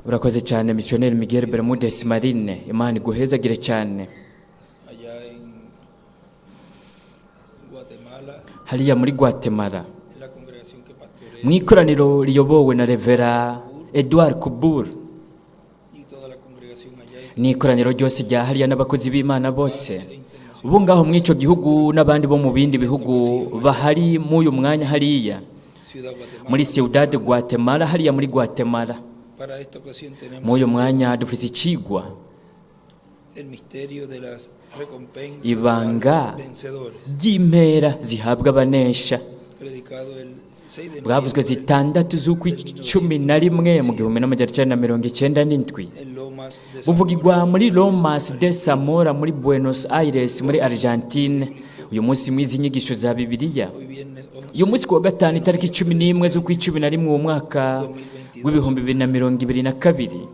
urakoze cyane missionnaire Miguel Bermudez Marine, Imana iguhezagire cyane. Hariya muri Guatemala mu ikoraniro riyobowe na Revera Edouard Kubur, ni ikoraniro ryose rya hariya n'abakozi b'Imana bose ubu ngaho muri ico gihugu n'abandi bo mu bindi bihugu bahari mu uyu mwanya hariya muri Ciudad de Guatemala. Hariya muri Guatemala mu uyu mwanya dufise ikigwa ibanga ry'impera zihabwa abanesha, bwavuzwe 6 z'ukwi 11 mu 1997, buvugirwa muri Lomas de Zamora muri Buenos Aires muri Argentine. Uyu munsi mwizi nyigisho za Bibiliya, uyu munsi kuwa gatanu itariki 11 z'ukwi 11 mu mwaka w'2022,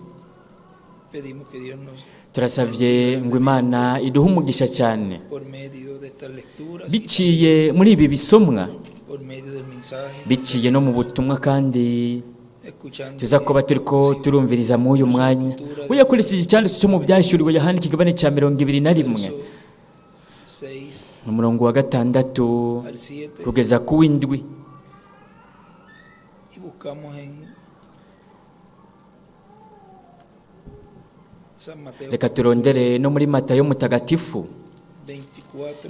turasavye ngo Imana iduhe umugisha cyane biciye muri ibi bisomwa, biciye no mu butumwa kandi tuzakoba turiko turumviriza mu uyu mwanya. Uyakurikije cyanditse cyo mu byashyuriwe Yohana ikigabane cya 21 umurongo wa 6 kugeza ku w'indwi. Reka turondere no muri Matayo mutagatifu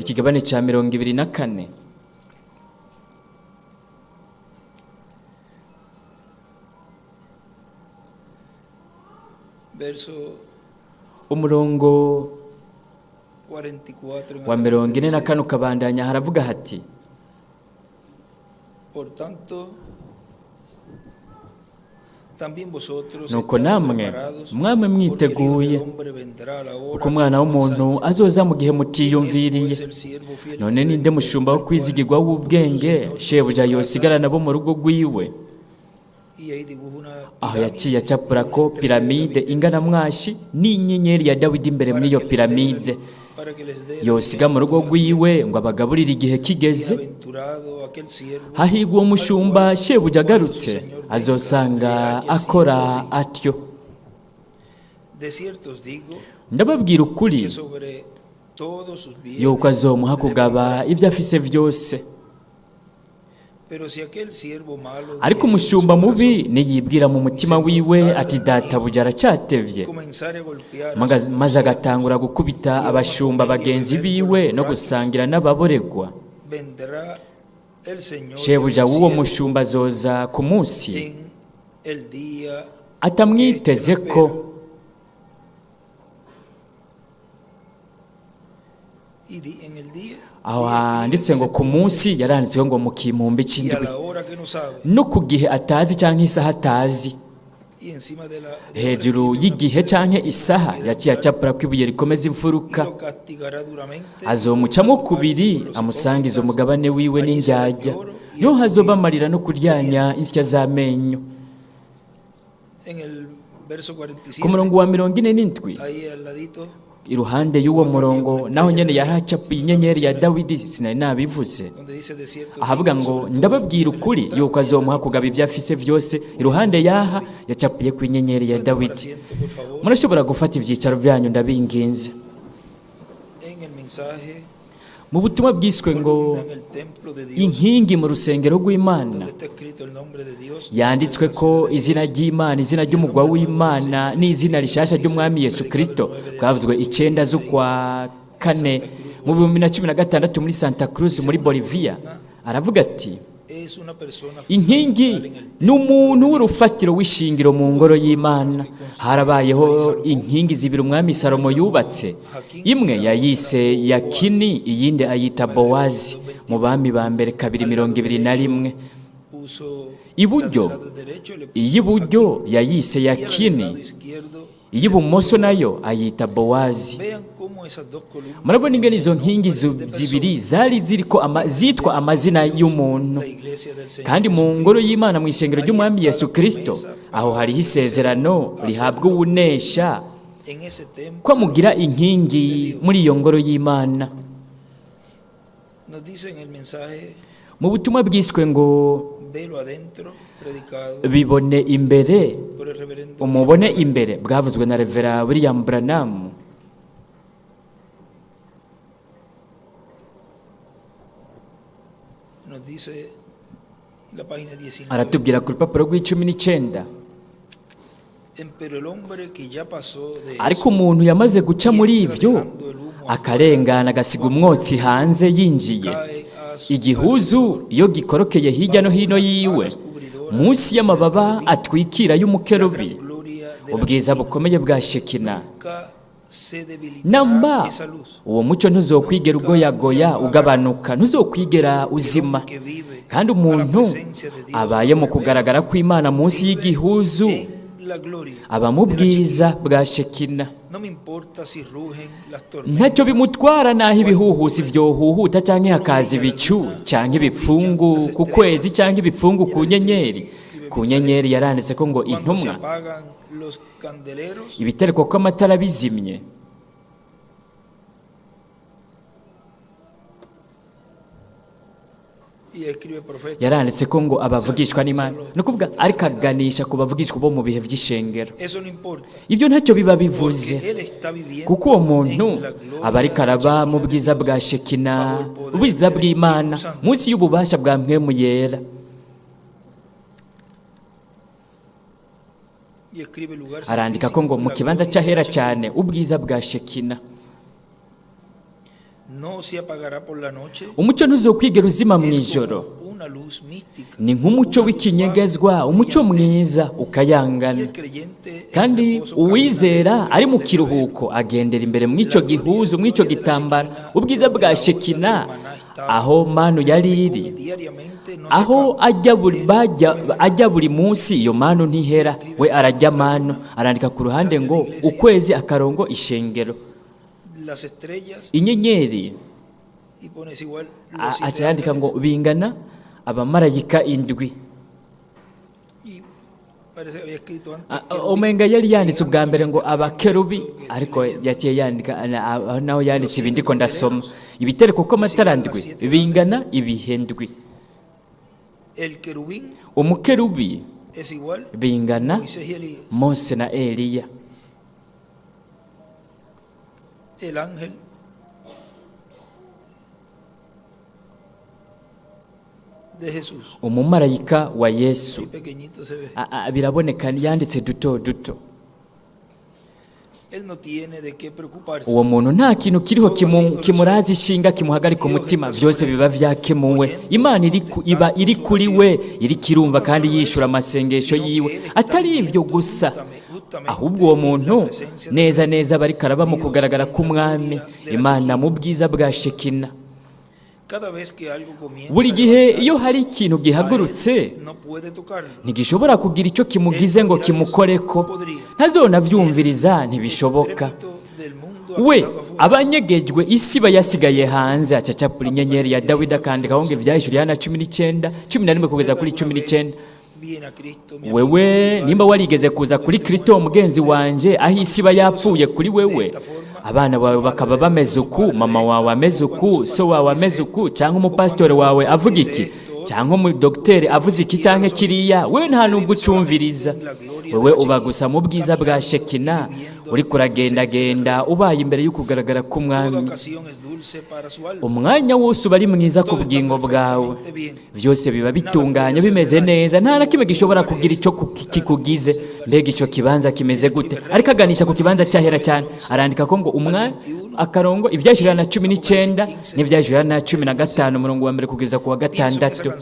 ikigabane cya 24 umurongo wa 44 ukabandanya, haravuga hati nuko namwe mwamwe mwiteguye uko umwana w'umuntu azoza mu gihe mutiyumviriye. None ninde mushumba wo kwizigirwa w'ubwenge shebuja yosigarana bo mu rugo rwiwe? Aho yaciye acapura ko piramide ingana mwashi n'inyenyeri ya Dawidi imbere muri iyo piramide, yosiga mu rugo rwiwe ngo abagaburire igihe kigeze. Hahigwa uwo mushumba shebuja agarutse azosanga akora atyo. Ndababwira ukuri yuko azomuha kugaba ibyo afise byose. Ariko umushumba mubi niyibwira mu mutima wiwe ati databuja aracyatevye, maze agatangura gukubita abashumba bagenzi biwe no gusangira n'ababoregwa. Shebuja w'uwo mushumba azoza ku munsi atamwiteze ko, aho handitse ngo ku munsi yaranditseho ngo mu kimpumbi cy'indwi, no ku gihe atazi cyangwa isaha atazi. Hejuru y'igihe cyangwa isaha yaciye acapura ko ibuye rikomeza imfuruka, azomucamo kubiri amusangiza umugabane wiwe n'indyarya, niho hazoba amarira no kuryanya insya z'amenyo. Ku murongo wa 47 iruhande y'uwo murongo naho nyene yaracapiye inyenyeri ya Dawidi, sinari nabivuze, ahavuga ngo ndababwira ukuri yuko azomuha kugaba ibyo afise byose. Iruhande yaha yacapiye ku inyenyeri ya Dawidi. Murashobora gufata ibyicaro byanyu ndabinginze. Mu butumwa bwiswe ngo inkingi mu rusengero rw'Imana, yanditswe ko izina ry'Imana, izina ry'umugwa w'Imana n'izina rishasha ry'umwami Yesu Kristo bwavuzwe 9 z'ukwa 4 mu 2016 muri Santa Cruz muri Bolivia. Aravuga ati inkingi ni umuntu w'urufatiro w'ishingiro mu ngoro y'Imana. Harabayeho inkingi zibiri umwami Salomo yubatse, imwe yayise Yakini, iyindi ayita Bowazi mu bami ba mbere 2:21. Iburyo yayise Yakini, iy'ibumoso nayo ayita Bowazi. Murabona ingene izo nkingi zibiri zari zitwa amazina y'umuntu, kandi mu ngoro y'Imana mu ishengero ry'umwami Yesu Kristo aho hariho isezerano rihabwa ubunesha ko mugira inkingi muri iyo ngoro y'Imana. Mu butumwa bwiswe ngo bibone imbere umubone imbere bwavuzwe na Revera William Branham. Nos dice la página 19. Aratubwira ku rupapuro rw'19. Pero el hombre que ya pasó de ariko umuntu yamaze guca muri ivyo akarengana agasiga umwotsi hanze yinjiye, igihuzu iyo gikorokeye hirya no hino yiwe munsi y'amababa atwikira y'umukerubi, ubwiza bukomeye bwa Shekina namba uwo muco ntuzokwigera ugoyagoya ugabanuka, ntuzokwigera uzima, kandi umuntu abaye mu kugaragara kw'Imana munsi y'igihuzu aba mu bwiza bwa Shekina. Ntacyo bimutwara naho ibihuhusi vyohuhuta canke hakaza ibicu canke ibipfungu ku kwezi canke ibipfungu ku nyenyeri. Ku nyenyeri yaranditse ko ngo intumwa ibitereko ko amatara bizimye. Yaranditse ko ngo abavugishwa n'Imana, no kuvuga ariko aganisha ku bavugishwa bo mu bihe vy'ishengero. Ibyo ntacyo biba bivuze, kuko uwo muntu aba ariko araba mu bwiza bwa Shekina, ubwiza bw'Imana munsi y'ububasha bwa Mpwemu Yera. Arandika ko ngo mu kibanza cyahera cyane ubwiza bwa Shekina umucyo ntuzokwigera uzima mu ijoro, ni nk'umucyo w'ikinyegezwa, umucyo mwiza ukayangana, kandi uwizera ari mu kiruhuko agendera imbere mw'ico gihuzu, mw'ico gitambara ubwiza bwa Shekina, aho manu yari iri, aho ajya buri munsi iyo manu ntihera, we arajya manu. Arandika ku ruhande ngo ukwezi akarongo ishengero, inyenyeri acandika ngo bingana abamarayika indwi. Omenga yari yanditse ubwa mbere ngo abakerubi, ariko yaciye yandika naho yanditse ibindi ko ndasoma ibitereko ko amatara ndwi bingana ibihe ndwi. Umukerubi bingana Mose na Eliya. Umumarayika wa Yesu biraboneka yanditse duto duto. Uwo muntu nta kintu kiriho kimuraza ishinga kimuhagarika umutima, vyose biba vyakemuwe. Imana iba iri kuri we, iri kirumva kandi yishura amasengesho yiwe. Atari ivyo gusa, ahubwo uwo muntu neza neza bari karaba mu kugaragara k'Umwami Imana mu bwiza bwa Shekina. Buri gihe iyo hari ikintu gihagurutse ntigishobora kugira icyo kimugize ngo kimukoreko, ntazona vyumviriza, ntibishoboka. We abanyegejwe isi bayasigaye hanze, acacapura inyenyeri ya Dawidi akandikaho ngo ivyahishuriye Yohana 19:11 kugeza kuri 19. Wewe nimba warigeze kuza kuri Kristo mugenzi wanje, aho isi bayapfuye kuri wewe, abana bawe bakaba bameze uku, mama wawe ameze uku, so wawe ameze uku, cyangwa umupasitore wawe avuga iki, cyangwa umudokiteri avuze iki cyangwa kiriya, wewe nta nubwo ucumviriza. Wewe uba gusa mu bwiza bwa Shekina, uri kuragendagenda ubaye imbere y'ukugaragara k'Umwami. Umwanya wose uba ari mwiza ku bugingo bwawe, vyose biba bitunganye bimeze neza, nta na kimwe gishobora kugira ico kikugize. Mbega ico kibanza kimeze gute? Ariko aganisha ku kibanza cyahera cyane. Arandika ko ngo umwanya akarongo ivyashurira na 19 n'ivyashurira na 15 umurongo wa mbere kugeza ku wa 6.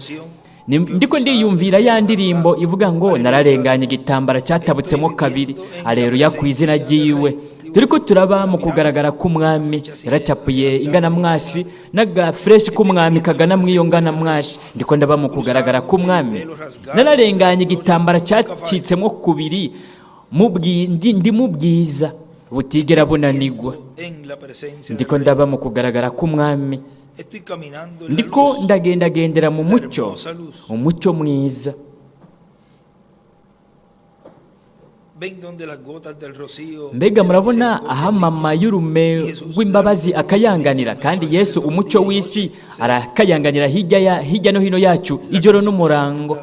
Ndiko ndiyumvira ya ndirimbo ivuga ngo nararenganye igitambara cyatabutsemo kabiri, aleluya ku izina ryiwe. Turiko turaba mu kugaragara k'Umwami, yaracapuye ingana mwashi naga fresh k'Umwami kagana mwiyo ngana mwashi. Ndiko ndaba mu kugaragara k'Umwami, nararenganye igitambara cyacitsemo kubiri, ndi mu bwiza butigera bunanigwa. Ndiko ndaba mu kugaragara k'Umwami, ndiko ndagendagendera mu mucyo, umucyo mwiza. Mbega murabona aha mama y'urume rw'imbabazi akayanganira, kandi Yesu umucyo w'isi arakayanganira hirya no hino yacu ijoro n'umurango.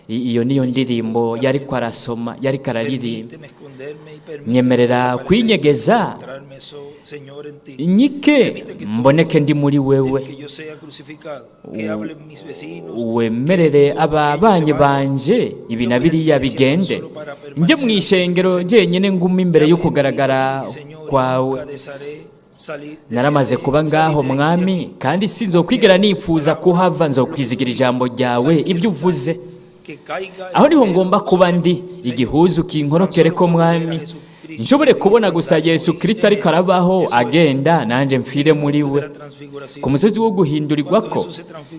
iyo niyo ndirimbo yariko arasoma, yariko araririmba. Permíteme esconderme y permíteme Nyemerera desaparecer, kwinyegeza, encontrarme Señor, en ti. nyike mboneke ndi muri wewe, Que yo sea crucificado, que hablen mis vecinos, wemerere ababanyi banje ibi na biriya bigende, njye mu ishengero jyenyine nguma imbere yo kugaragara kwawe. Naramaze kuba ngaho mwami, kandi sinzokwigera nifuza kuhava, nzokwizigira ijambo ryawe ibyo uvuze. Aho niho ngomba kuba ndi, igihuzu kinkorokere ko mwami, nshobore kubona gusa Yesu Kristo ariko arabaho agenda, nanje mfire muri we. Ku musozi wo guhindurirwa ko,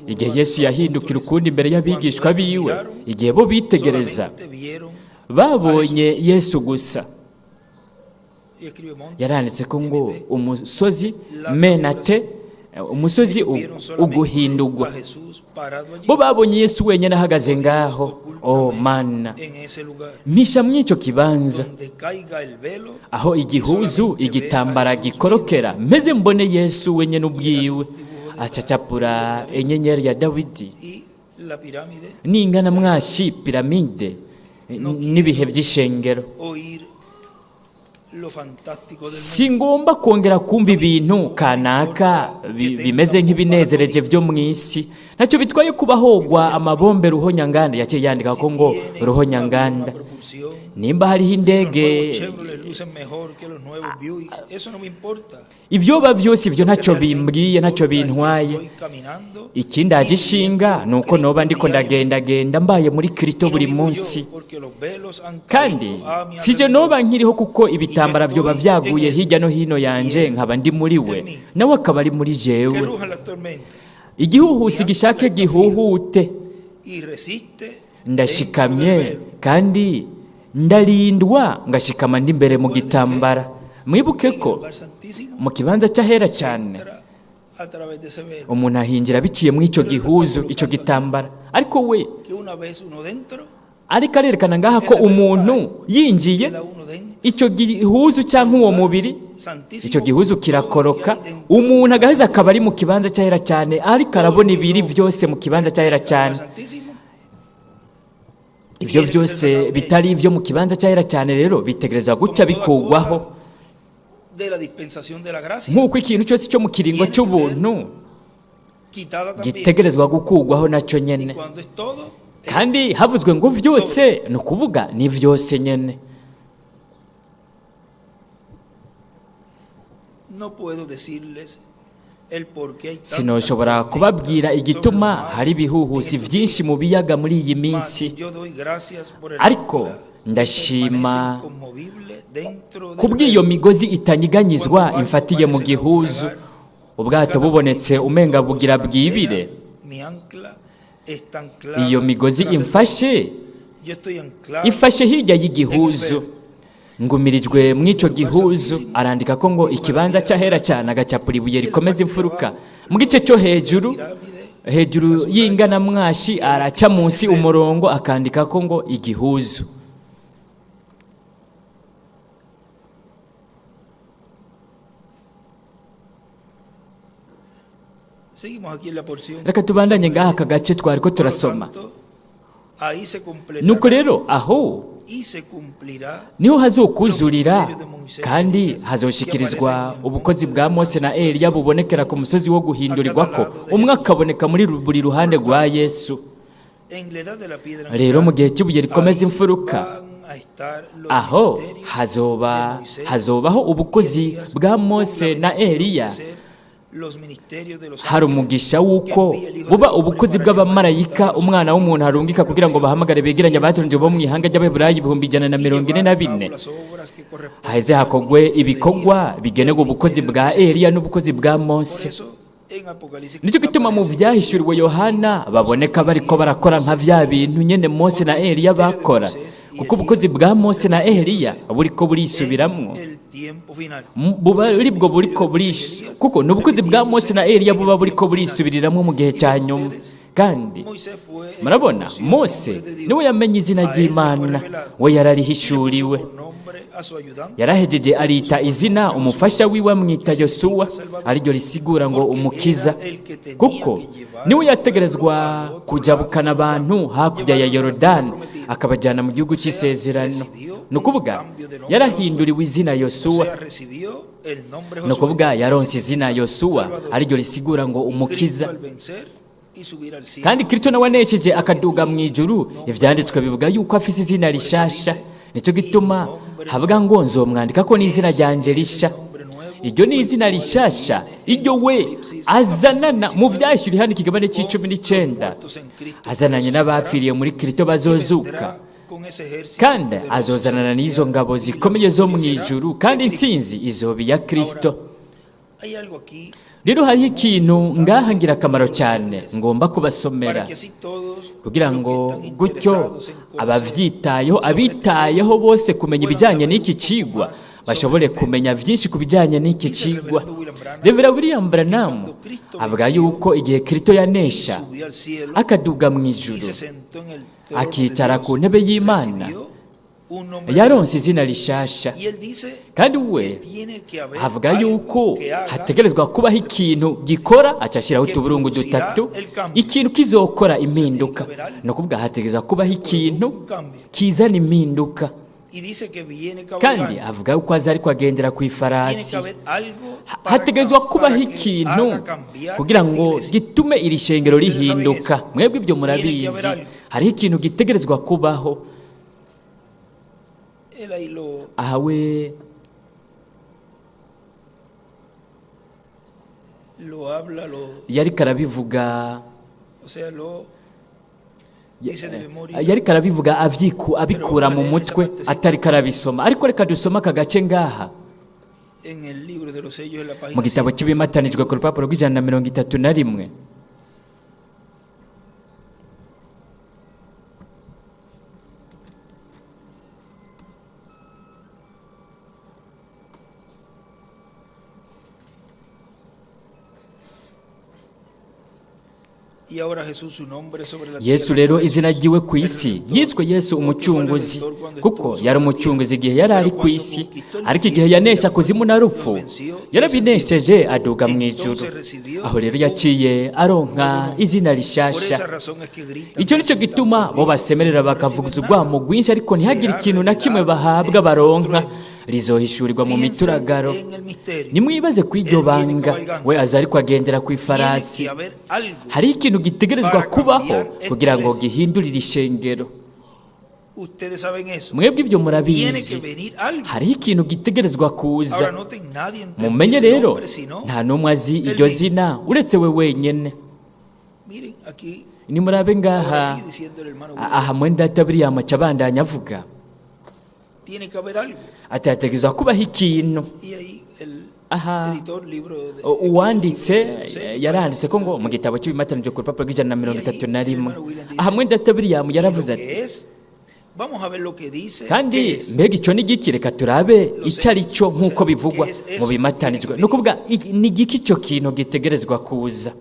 igihe Yesu yahindukira ukundi imbere y'abigishwa biwe, igihe bo bitegereza babonye Yesu gusa. Yaranditse ko ngo umusozi menate, umusozi uguhindurwa. Bo babonye Yesu wenyine ahagaze ngaho. Oh mana, mpisha mw'ico kibanza aho igihuzu igitambara gikorokera, meze mbone Yesu wenyine ubwiwe acacapura enyenyeri ya Dawidi n'ingana mwashi piramide n'ibihe by'ishengero. Singomba kongera kumva ibintu kanaka bimeze nk'ibinezereje byo mu isi. Ntacyo bitwaye kubahogwa amabombe ruhonyanganda, yaciye yandika ko ngo ruhonyanganda. Nimba hariho indege, ibyoba byose ibyo ntacyo bimbwiye, ntacyo bintwaye. Ikindi agishinga ni uko noba ndiko ndagendagenda mbaye muri Kristo buri munsi, kandi sije noba nkiriho kuko ibitambara byoba byaguye hirya no hino yanje, nkaba ndi muri we nawe akaba ari muri jewe. Igihuhusi gishake gihuhute, ndashikamye kandi ndarindwa ngashikama ndi mbere mu gitambara. Mwibuke ko mu kibanza cy'ahera cyane umuntu ahinjira biciye mu ico gihuzu, ico gitambara. Ariko we ariko arerekana ngaha ko umuntu yinjiye ico gihuzu cyangwa uwo mubiri, ico gihuzu kirakoroka, umuntu agaheza akaba ari mu kibanza cy'ahera cyane, ariko arabona ibiri byose mu kibanza cy'ahera cyane. Ibyo byose bitari ibyo mu kibanza cy'ahera cyane rero bitegerezwa guca bikugwaho, nk'uko ikintu cyose cyo mu kiringo cy'ubuntu gitegerezwa gukugwaho nacyo nyene. Kandi havuzwe ngo byose, ni ukuvuga ni byose nyene. Sinoshobora kubabwira igituma hari ibihuhusi byinshi mu biyaga muri iyi minsi, ariko ndashima kubw'iyo migozi itanyiganyizwa imfatiye mu gihuzu. Ubwato bubonetse umenga bugira bwibire, iyo migozi ifashe hirya y'igihuzu, ngumirijwe mw'ico gihuzu. Arandika ko ngo ikibanza cy'ahera cyane, agacapura ibuye rikomeza imfuruka mu gice cyo hejuru y'ingana mwashi, araca munsi umurongo akandika ko ngo igihuzu. Reka tubandanye ngaha aka gace twari ko turasoma. Nuko rero aho niho hazokuzurira kandi hazoshikirizwa ubukozi bwa Mose na Eliya bubonekera ku musozi wo guhindurirwa ko, umwe akaboneka muri buri ruhande rwa Yesu. Rero mu gihe cy'ibuye rikomeza imfuruka, aho hazobaho ubukozi bwa Mose na Eliya. Hari umugisha w'uko buba ubukozi bw'abamarayika umwana w'umuntu arungika kugira ngo bahamagare begeranye abatunze bo mu ihanga ry'Abaheburayo 144. Haheze hakogwe ibikorwa bigenerwa ubukozi bwa Eliya n'ubukozi bwa Mose. Nicyo gituma mu byahishuriwe Yohana baboneka bariko barakora nka vya bintu nyene Mose na Eliya bakora, kuko ubukozi bwa Mose na Eliya buriko burisubiramwo, buba buribwo buriko kuko n'ubukozi bwa Mose na Eliya buba buriko burisubiriramwo mu gihe cya nyuma. Kandi murabona Mose niwe yamenye izina ry'Imana, we yararihishuriwe. a su ayudante. yarahejeje arita izina umufasha wiwe amwita yosuwa, ariryo risigura ngo umukiza, kuko niwe yategerezwa kujabukana abantu hakurya ya yorodani akabajyana mu gihugu cy'isezerano. ni ukuvuga yarahinduriwe izina O yosuwa, sea, recibió el nombre ni Josué. ukuvuga yaronse izina yosuwa, ariryo risigura ngo Y Cristo umukiza. al vencer y subir al cielo, kandi kristo nawe anesheje akaduga mu ijuru, ivyanditswe bivuga yuko afise izina rishasha. nicyo gituma havuga ngo nzomwandika ko n'izina ryanje risha. iryo ni izina rishasha iryo we azanana mu vyahishuri hano ikigabane c'19, muertos en Cristo, azananye n'abapfiriye muri kristo bazozuka, vendrá con ese ejército kandi poderoso. azozanana n'izo ngabo zikomeye zo mu ijuru, kandi intsinzi izoba iya kristo. Hay algo aquí rero hariho ikintu ngaha ngirakamaro cyane ngomba kubasomera, para que así todos kugira los ngo que están gutyo interesados en conocer abavyitayeho abitayeho bose kumenya ibijyanye n'iki cigwa bashobore kumenya byinshi ku bijyanye n'iki cigwa. Revera William Branham avuga yuko igihe Kristo yanesha subió al cielo akaduga mu y ijuru se sentó en el trono akicara de ku Dios, ntebe y'Imana, recibió un nombre yaronse izina rishasha. y él dice kandi que we tiene que haber avuga algo yuko que haga hategerezwa kubaho ikintu gikora, acashiraho utuburungu dutatu, ikintu kizokora impinduka. ni ukuvuga hategerezwa kubaho ikintu kizana impinduka, y dice que viene kandi cabalgando. avuga yuko aza ariko agendera ku Tiene que ifarasi. haber algo para hategerezwa kubaho que ikintu haga cambiar kugira esta ngo iglesia. gitume iri shengero rihinduka. mwebwe ibyo murabizi, hariho ikintu gitegerezwa kubaho. Él ahí lo aha we habla, yariko arabivuga, o sea, dice de memoria. yariko arabivuga abikura mu mutwe atariko arabisoma. ariko reka dusome aka gace ngaha En el libro de los sellos en la página mu gitabo cy'ibimatanijwe ku rupapuro rw'131. Y ahora Jesús su nombre sobre la yesu tierra rero fue izina Jesús, ryiwe ku el isi Redentor, yiswe yesu umucunguzi, porque fue el Redentor kuko cuando estuvo yari sobre la umucunguzi tierra. igihe yari ari Pero ku cuando isi, conquistó el ariko infierno igihe yanesha y kuzimu na rupfu lo venció, yarabinesheje aduga mu ijuru. entonces recibió aho rero yaciye aronka izina Por rishasha. esa razón es que gritan. icyo nicyo gituma bo basemerera bakavuguza urwamo rwinshi, ariko ntihagire ikintu na kimwe bahabwa baronka, rizohishurirwa mu mituragaro. En el misterio. nimwibaze ku iryo banga, we aza ariko agendera ku Tiene ifarasi. que haber algo. hariho ikintu gitegerezwa kubaho kugira ngo gihindurire ishengero. Ustedes saben eso. mwebwe ibyo Tiene que murabizi, venir algo. hariho ikintu gitegerezwa Ahora kuza. noten, nadie entiende mumenye ese rero nombre, sino nta n'umwe azi iryo zina uretse we wenyine. miren aquí. nimurabe Ahora ngaha sigue diciendo el hermano. aha mwenda William acabandanya avuga Tiene que haber algo. ati hategerezwa kubaho ikintu. Y ahí el Aha. editor libro de uwanditse yaranditse ko ngo mu gitabo cy'ibimatanijwe ku rupapuro rw'131, aha mwenda William yaravuze ati, que es. Vamos a ver lo que dice. kandi ¿Qué es? mbega icyo ni giki, reka turabe icyo ari cyo nk'uko bivugwa mu bimatanijwe. ni ukuvuga ni giki icyo kintu gitegerezwa kuza,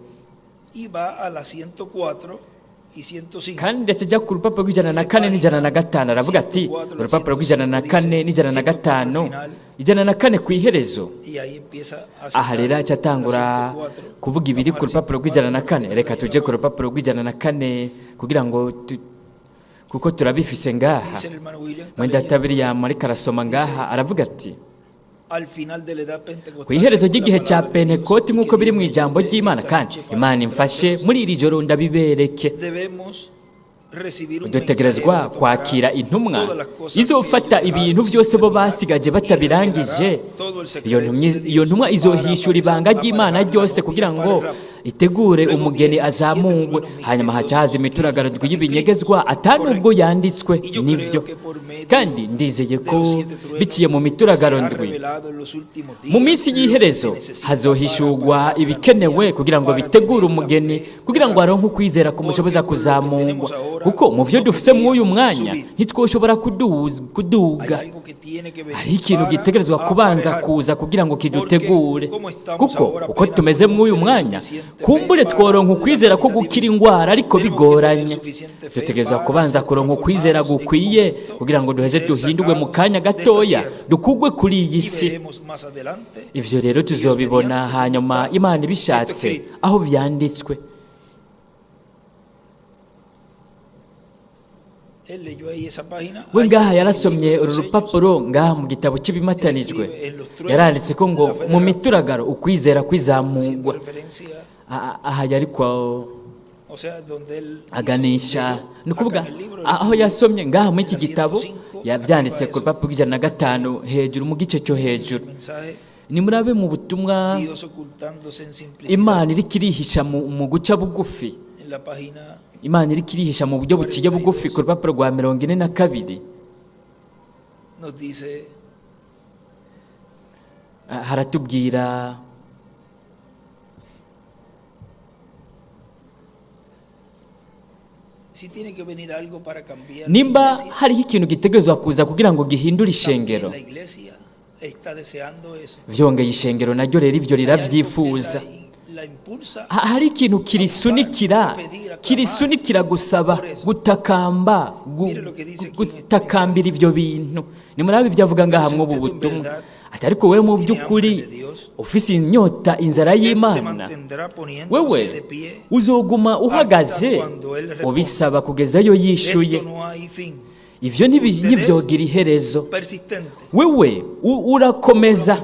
Y va a la 104 y 105. kandi ndetse ajya ku rupapuro rw'104 n'105 aravuga ati urupapuro rw'104 n'105, 104 ku iherezo. Y ahí empieza a aha rero aca atangura kuvuga ibiri ku rupapuro rw'104. reka tujye ku rupapuro rw'104 kugira ngo kuko turabifise ngaha. Dice el hermano William, mwenda William ariko arasoma ngaha aravuga ati, al final de la edad pentecostal, ku iherezo ry'igihe la cya palabra de Dios, pentekoti y nk'uko que biri mu Dios ijambo bendiga ry'Imana, esta kandi noche para Imana nosotros. imfashe muri iri joro ndabibereke. Debemos recibir un dutegerezwa mensajero que kwakira tomará intumwa todas las cosas izofata que ibintu ellos byose bo dejaron basigaje y batabirangije. revelará todo el secreto iyo de ntumwa Dios izohishura para ibanga ry'Imana aparejar ryose la kugira novia ngo para el rapto. itegure Luego umugeni vienen azamungwe, siete hanyuma números hacahaza imituragaro misterios y'ibinyegezwa atanubwo yanditswe Y yo nivyo. creo que por medio kandi ndizeye de ko los siete truenos biciye mu mituragaro será ndwi revelado en los últimos días mu minsi lo que y'iherezo se necesita hazohishurwa para ibikenewe kugira ngo para bitegure tener la umugeni, fe kugira ngo aronke ukwizera kumushoboza kuzamungwa, kuko mu byo dufise mw'uyu mwanya ntitwoshobora kuduga. Hay algo que tiene que venir hariho ikintu para gitegerezwa kubanza aparejar. kuza kugira ngo kidutegure, Porque como estamos kuko ahora uko apenas tumeze podemos mw'uyu tener mwanya suficiente kumbure tworonka ukwizera ko gukira indwara ariko bigoranye. Dutegerezwa kubanza kuronka ukwizera gukwiye kugira ngo duheze duhindurwe mu kanya gatoya dukugwe kuri iyi si. Ivyo rero tuzobibona hanyuma Imana ibishatse aho vyanditswe. We ngaha yarasomye uru rupapuro ngaha mu gitabo cy'ibimatanijwe, yaranditse ko ngo mu mituragaro ukwizera kwizamugwa. Aha yari kwa aganisha, ni ukuvuga aho yasomye ngaha muri iki gitabo yabyanditse ku rupapuro rw'105 hejuru mu gice cyo hejuru. Nimurabe mu butumwa Imana iri kirihisha mu guca bugufi. Imana iri kirihisha mu buryo buciye bugufi ku rupapuro rwa 42. Haratubwira nimba hariho ikintu gitegerezwa kuza kugira ngo gihindure ishengero. Vyongeye ishengero naryo rero ivyo riravyifuza. Hari ikintu kirisunikira gusaba, gutakamba, gutakambira ivyo bintu. Nimurabe ibyavuga ngaha mu butumwa. Ariko wewe mu by'ukuri ufise inyota inzara y'Imana, wewe uzoguma uhagaze ubisaba kugezayo yishuye. Ivyo ntibyogira iherezo. Wewe urakomeza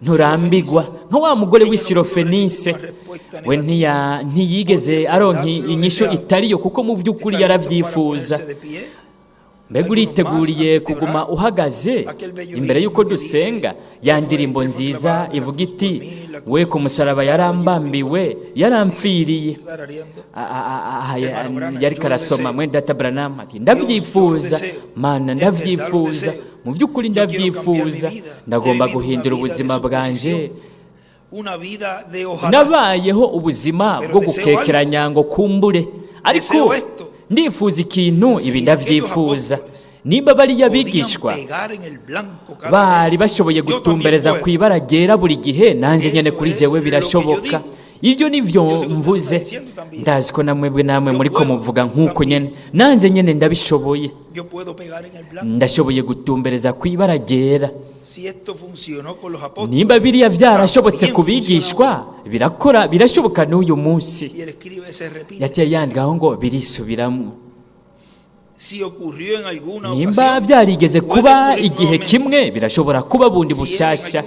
nturambigwa nka wa mugore w'Isirofenise. We ntiyigeze aronka inyisho itariyo kuko mu by'ukuri yaravyifuza. Mbega uriteguriye kuguma uhagaze imbere y'uko dusenga? Ya ndirimbo nziza ivuga iti we ku musaraba yarambambiwe yaramfiriye. Yari karasoma mwene Data Branham ati ndabyifuza Mana, ndabyifuza mu by'ukuri, ndabyifuza. Ndagomba guhindura ubuzima bwanje. Nabayeho ubuzima bwo gukekeranya ngo kumbure, ariko ndifuza ikintu, ibi ndabyifuza. Nimba bariya bigishwa bari bashoboye gutumbereza ku ibara ryera buri gihe, nanjye nyene kuri jewe birashoboka. Ivyo nivyo mvuze. Ndazi ko namwe muri ko muvuga nk'uko nyene, nanjye nyene ndabishoboye. Ndashoboye gutumbereza ku ibara ryera. Nimba biriya byarashobotse kubigishwa, birakora, birashoboka n'uyu munsi. Yaciye yandikaho ngo birisubiramo. Nimba byarigeze kuba igihe kimwe, birashobora kuba bundi bushasha.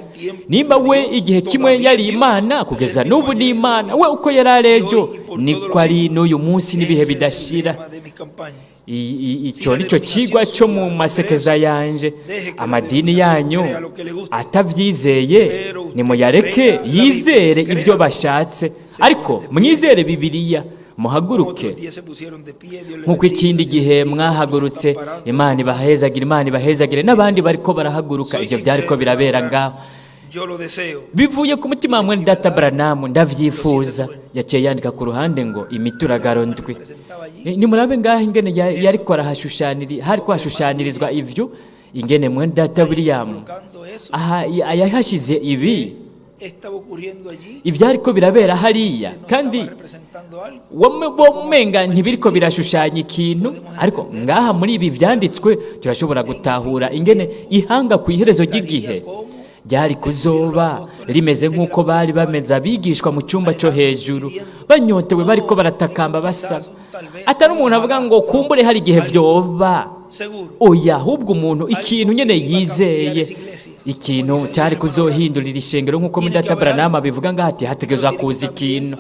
Nimba we igihe kimwe yari Imana, kugeza n'ubu ni Imana. We uko yari arejo niko ari n'uyu munsi n'ibihe bidashira. Icyo nicyo kigwa cyo mu masekeza yanje. Amadini yanyu atabyizeye nimuyareke yizere ibyo bashatse, ariko mwizere Bibiliya. Muhaguruke nk'uko ikindi gihe mwahagurutse. Imana ibahezagire n'abandi bariko barahaguruka. Ibyo byariko birabera ngaho bivuye ku mutima mwene Data Branham. Ndavyifuza. Yaciye yandika ku ruhande ngo imituragaro ndwi. Nimurabe ngaho ingene yariko hariko hashushanyirizwa ivyo, ingene mwene Data William yahashize ibi ibyariko birabera hariya, kandi womenga ntibiriko birashushanya ikintu, ariko ngaha muri ibi vyanditswe turashobora gutahura ingene ihanga ku iherezo ry'igihe ryari kuzoba rimeze nk'uko bari bameze abigishwa mu cyumba cyo hejuru, banyotewe bariko baratakamba basaba. Atari umuntu avuga ngo kumbure hari igihe vyoba, oya, ahubwo umuntu ikintu nyene yizeye, ikintu cyari kuzohindurira ishengero nk'uko muri Data Branham bivuga ngaho ati hategezwa kuza ikintu.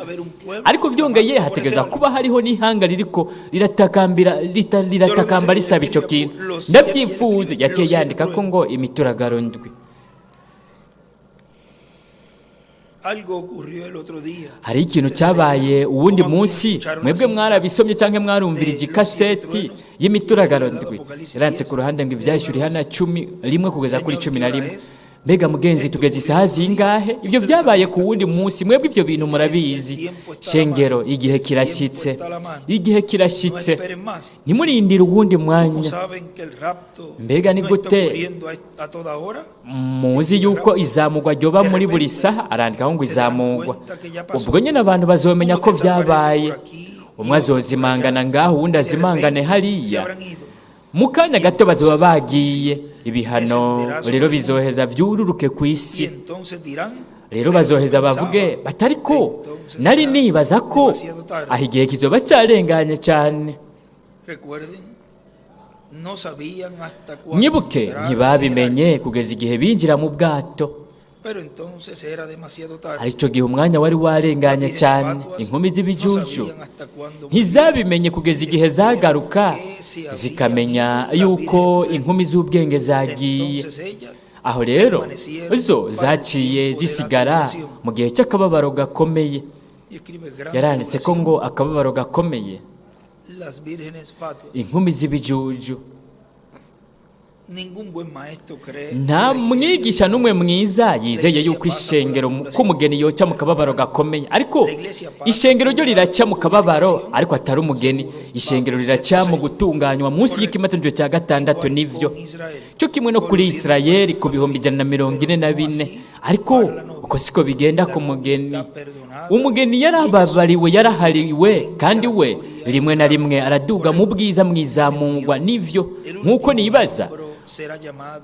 Ariko byongeye hategezwa kuba hariho n'ihanga ririko riratakamba risaba ico kintu. Ndabyifuza. Yaciye yandika ko ngo imituragaro ndwi. Hari ikintu cyabaye uwundi munsi, mwebwe mwarabisomye cyangwa mwarumvirije ikaseti y'imituragaro ndwi. Yaranditse ku ruhande ngo ibyashyuri hana 11 kugeza kuri 11. mbega mugenzi tugeze isaha zingahe? Ibyo byabaye ku wundi munsi, mwebwe ibyo bintu murabizi. Shengero, igihe kirashyitse, igihe kirashyitse, ntimurindire uwundi mwanya. Mbega ni gute muzi yuko izamugwa ryoba muri buri saha? Arandikaho ngo izamugwa. Ubwo nyine abantu bazomenya ko byabaye. Umwe azozimangana ngaho, uwundi azimangane hariya. Mu kanya gato bazoba bagiye. Ibihano rero bizoheza vyururuke ku isi. Rero bazoheza bavuge batari ko nari nibaza ko aho igihe kizoba cyarenganye cyane. Mwibuke ntibabimenye kugeza igihe binjira mu bwato. Aricyo gihe umwanya wari warenganye cyane. Inkumi z'ibijuju ntizabimenye kugeza igihe zagaruka zikamenya yuko inkumi z'ubwenge zagiye. Aho rero zo zaciye zisigara mu gihe cy'akababaro gakomeye. Yaranditse ko ngo akababaro gakomeye. Inkumi z'ibijuju. Nta mwigisha n'umwe mwiza yizeye yuko ishengero k'umugeni yoca mu kababaro gakomeye. Ariko ishengero ryo riraca mu kababaro, ariko atari umugeni. Ishengero riraca mu gutunganywa munsi y'ikimataniro cya gatandatu. Nivyo cyo kimwe no kuri Isirayeli ku bihumbi 144. Ariko uko siko bigenda ku mugeni. Umugeni yarababariwe, yarahariwe, kandi we rimwe na rimwe araduga mu bwiza mwizamungwa. Nivyo nkuko nibaza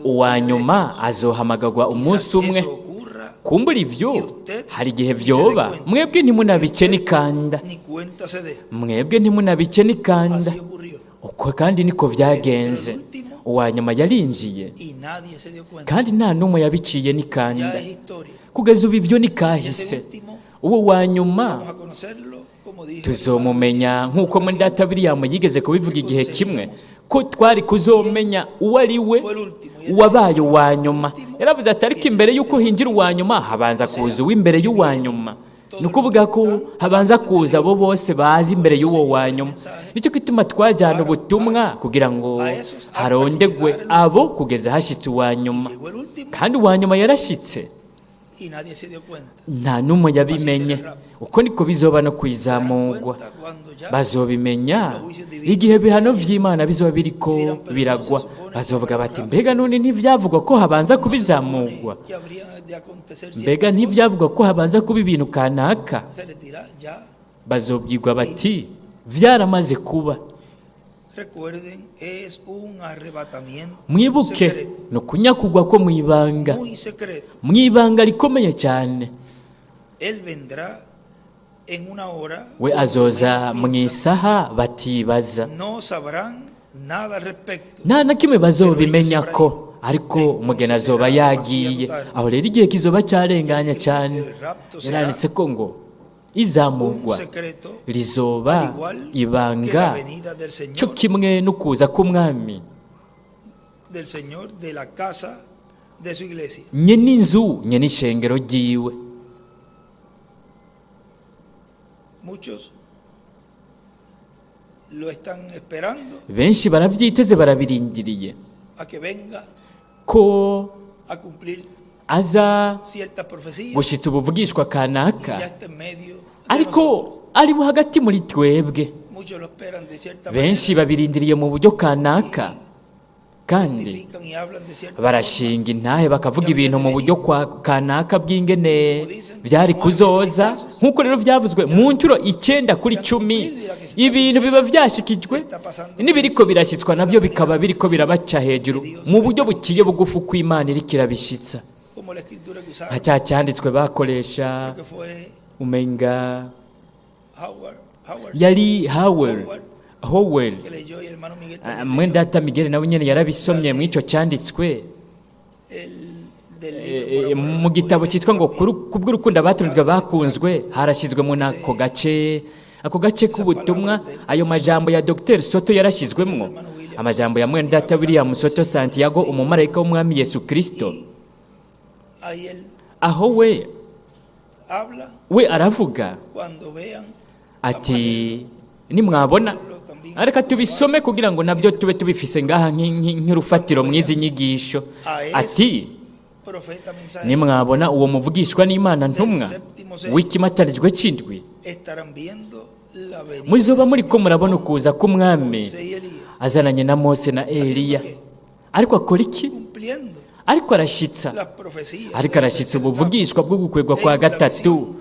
uwanyuma azohamagagwa umunsi umwe. Kumbura ivyo hari igihe vyoba, mwebwe ntimunabice nikanda. Mwebwe ntimunabice nikanda. Uko kandi niko vyagenze. Uwanyuma yarinjiye kandi nta n'umwe yabiciye nikanda. Kugeza ubu ivyo nikahise. Uwo wanyuma tuzomumenya nkuko muri data William yigeze kubivuga igihe kimwe, ko twari kuzomenya uwo ari we uwabaye uwanyuma. Yaravuze ati ariko imbere y'uko hinjira uwanyuma habanza kuza uw'imbere y'uwanyuma. Ni ukuvuga ko habanza kuza abo bose bazi imbere y'uwo wanyuma. Nicyo gituma twajyana ubutumwa kugira ngo harondegwe abo kugeza hashitse uwanyuma. Kandi uwanyuma yarashitse, nta n'umwe yabimenye. Uko niko bizoba no kwizamugwa. Bazobimenya igihe bihano vy'Imana bizoba biriko biragwa. Bazovuga bati mbega none ntivyavugwa ko habanza kubizamugwa? Mbega ntivyavugwa ko habanza kuba ibintu kanaka? Bazobwirwa bati vyaramaze kuba. Mwibuke no kunyakugwa ko mwibanga, mwibanga rikomeye cyane. We azoza mwisaha batibaza, nta na kimwe bazobimenya ko, ariko umugeni azoba yagiye. Aho rero igihe kizoba cyarenganye cyane. Yaranditse ko ngo izamugwa rizoba ibanga cyo kimwe no kuza k'umwami. Nyene inzu, nyene ishengero ryiwe. Benshi baravyiteze, barabirindiriye ko aza gushitsa ubuvugishwa kanaka, ariko ari bo hagati muri twebwe. Benshi babirindiriye mu buryo kanaka, kandi barashinga intahe bakavuga ibintu mu buryo kwa kanaka bw'ingene byari kuzoza. Nk'uko rero vyavuzwe mu ncuro 9 kuri 10, ibintu biba vyashikijwe n'ibiriko birashyitswa navyo bikaba biriko birabaca hejuru mu buryo buciye bugufi uko Imana iriko irabishitsa. Nka cyanditswe bakoresha, umenga yari Howell. Mwene data Miguel nawe nyene yarabisomye mu ico cyanditswe mu gitabo cyitwa ngo kubw'urukundo abatunzwe bakunzwe. Harashyizwe mu nako gace, ako gace k'ubutumwa. Ayo majambo ya Dr. Soto yarashyizwemwo, amajambo ya mwene data William Soto Santiago, umumarayika w'umwami Yesu Kristo. Aho we aravuga ati nimwabona, areka tubisome kugira ngo nabyo tube tubifise ngaha nk'urufatiro mwizi nyigisho. Ati profeta mensajero nimwabona uwo muvugishwa n'Imana ntumwa w'ikimatarijwe cy'indwi, estarán viendo la venida muzoba del muri ko Señor murabona con ukuza k'umwami Moisés y Elías, azananye na Mose na Eliya. Ariko akora iki? cumpliendo Ariko arashyitsa, las profecías ariko del arashyitsa tercer ubuvugishwa bwo gukwegwa en kwa la gatatu visión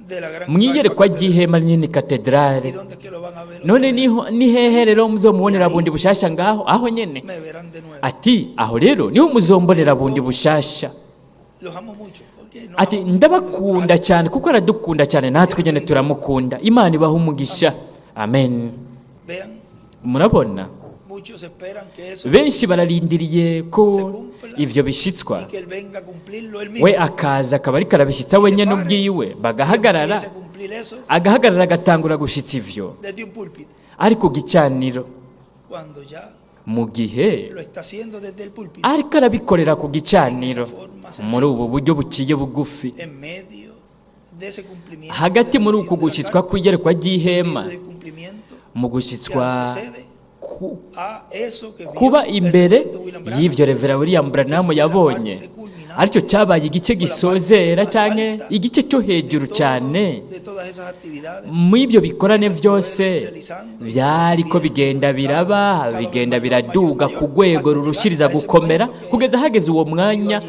de la gran mu iyerekwa catedral. ry'ihema rinini katedrale. ¿Y dónde es que lo van a ver? None ni hehe rero muzomubonera bundi bushasha ngaho? Aho nyene Me verán de nuevo. ati aho rero niho muzombonera bundi bushasha. Los amo mucho. Porque no Ati ndabakunda cyane kuko aradukunda cyane, natwe nyene turamukunda. Imana ibaha umugisha. Amen. vean, Murabona, muchos esperan que eso benshi bararindiriye ko ivyo bishitswa, y que él venga a cumplirlo él mismo. we akaza akaba ariko arabishyitsa wenyine ubwiwe, bagahagarara Empiece a cumplir eso agahagarara agatangura gushitsa ivyo desde un púlpito. ariko gicaniro, Cuando ya mu gihe lo está haciendo desde el púlpito, ariko arabikorera ku gicaniro muri ubu buryo buciye bugufi, en medio de ese cumplimiento, hagati de la muri misión uku de la gushyitswa carta, kw'iyerekwa en ry'ihema, medio del cumplimiento mu gushyitswa a eso que vio kuba el imbere profeta William Branham, y'ivyo Revera William Branham yabonye, aricyo cyabaye igice gisozera cyane igice cyo hejuru cyane de todas esas actividades mu ibyo bikorane byose byari ko bigenda biraba, bigenda biraduga ku rwego rurushiriza gukomera kugeza hageze uwo mwanya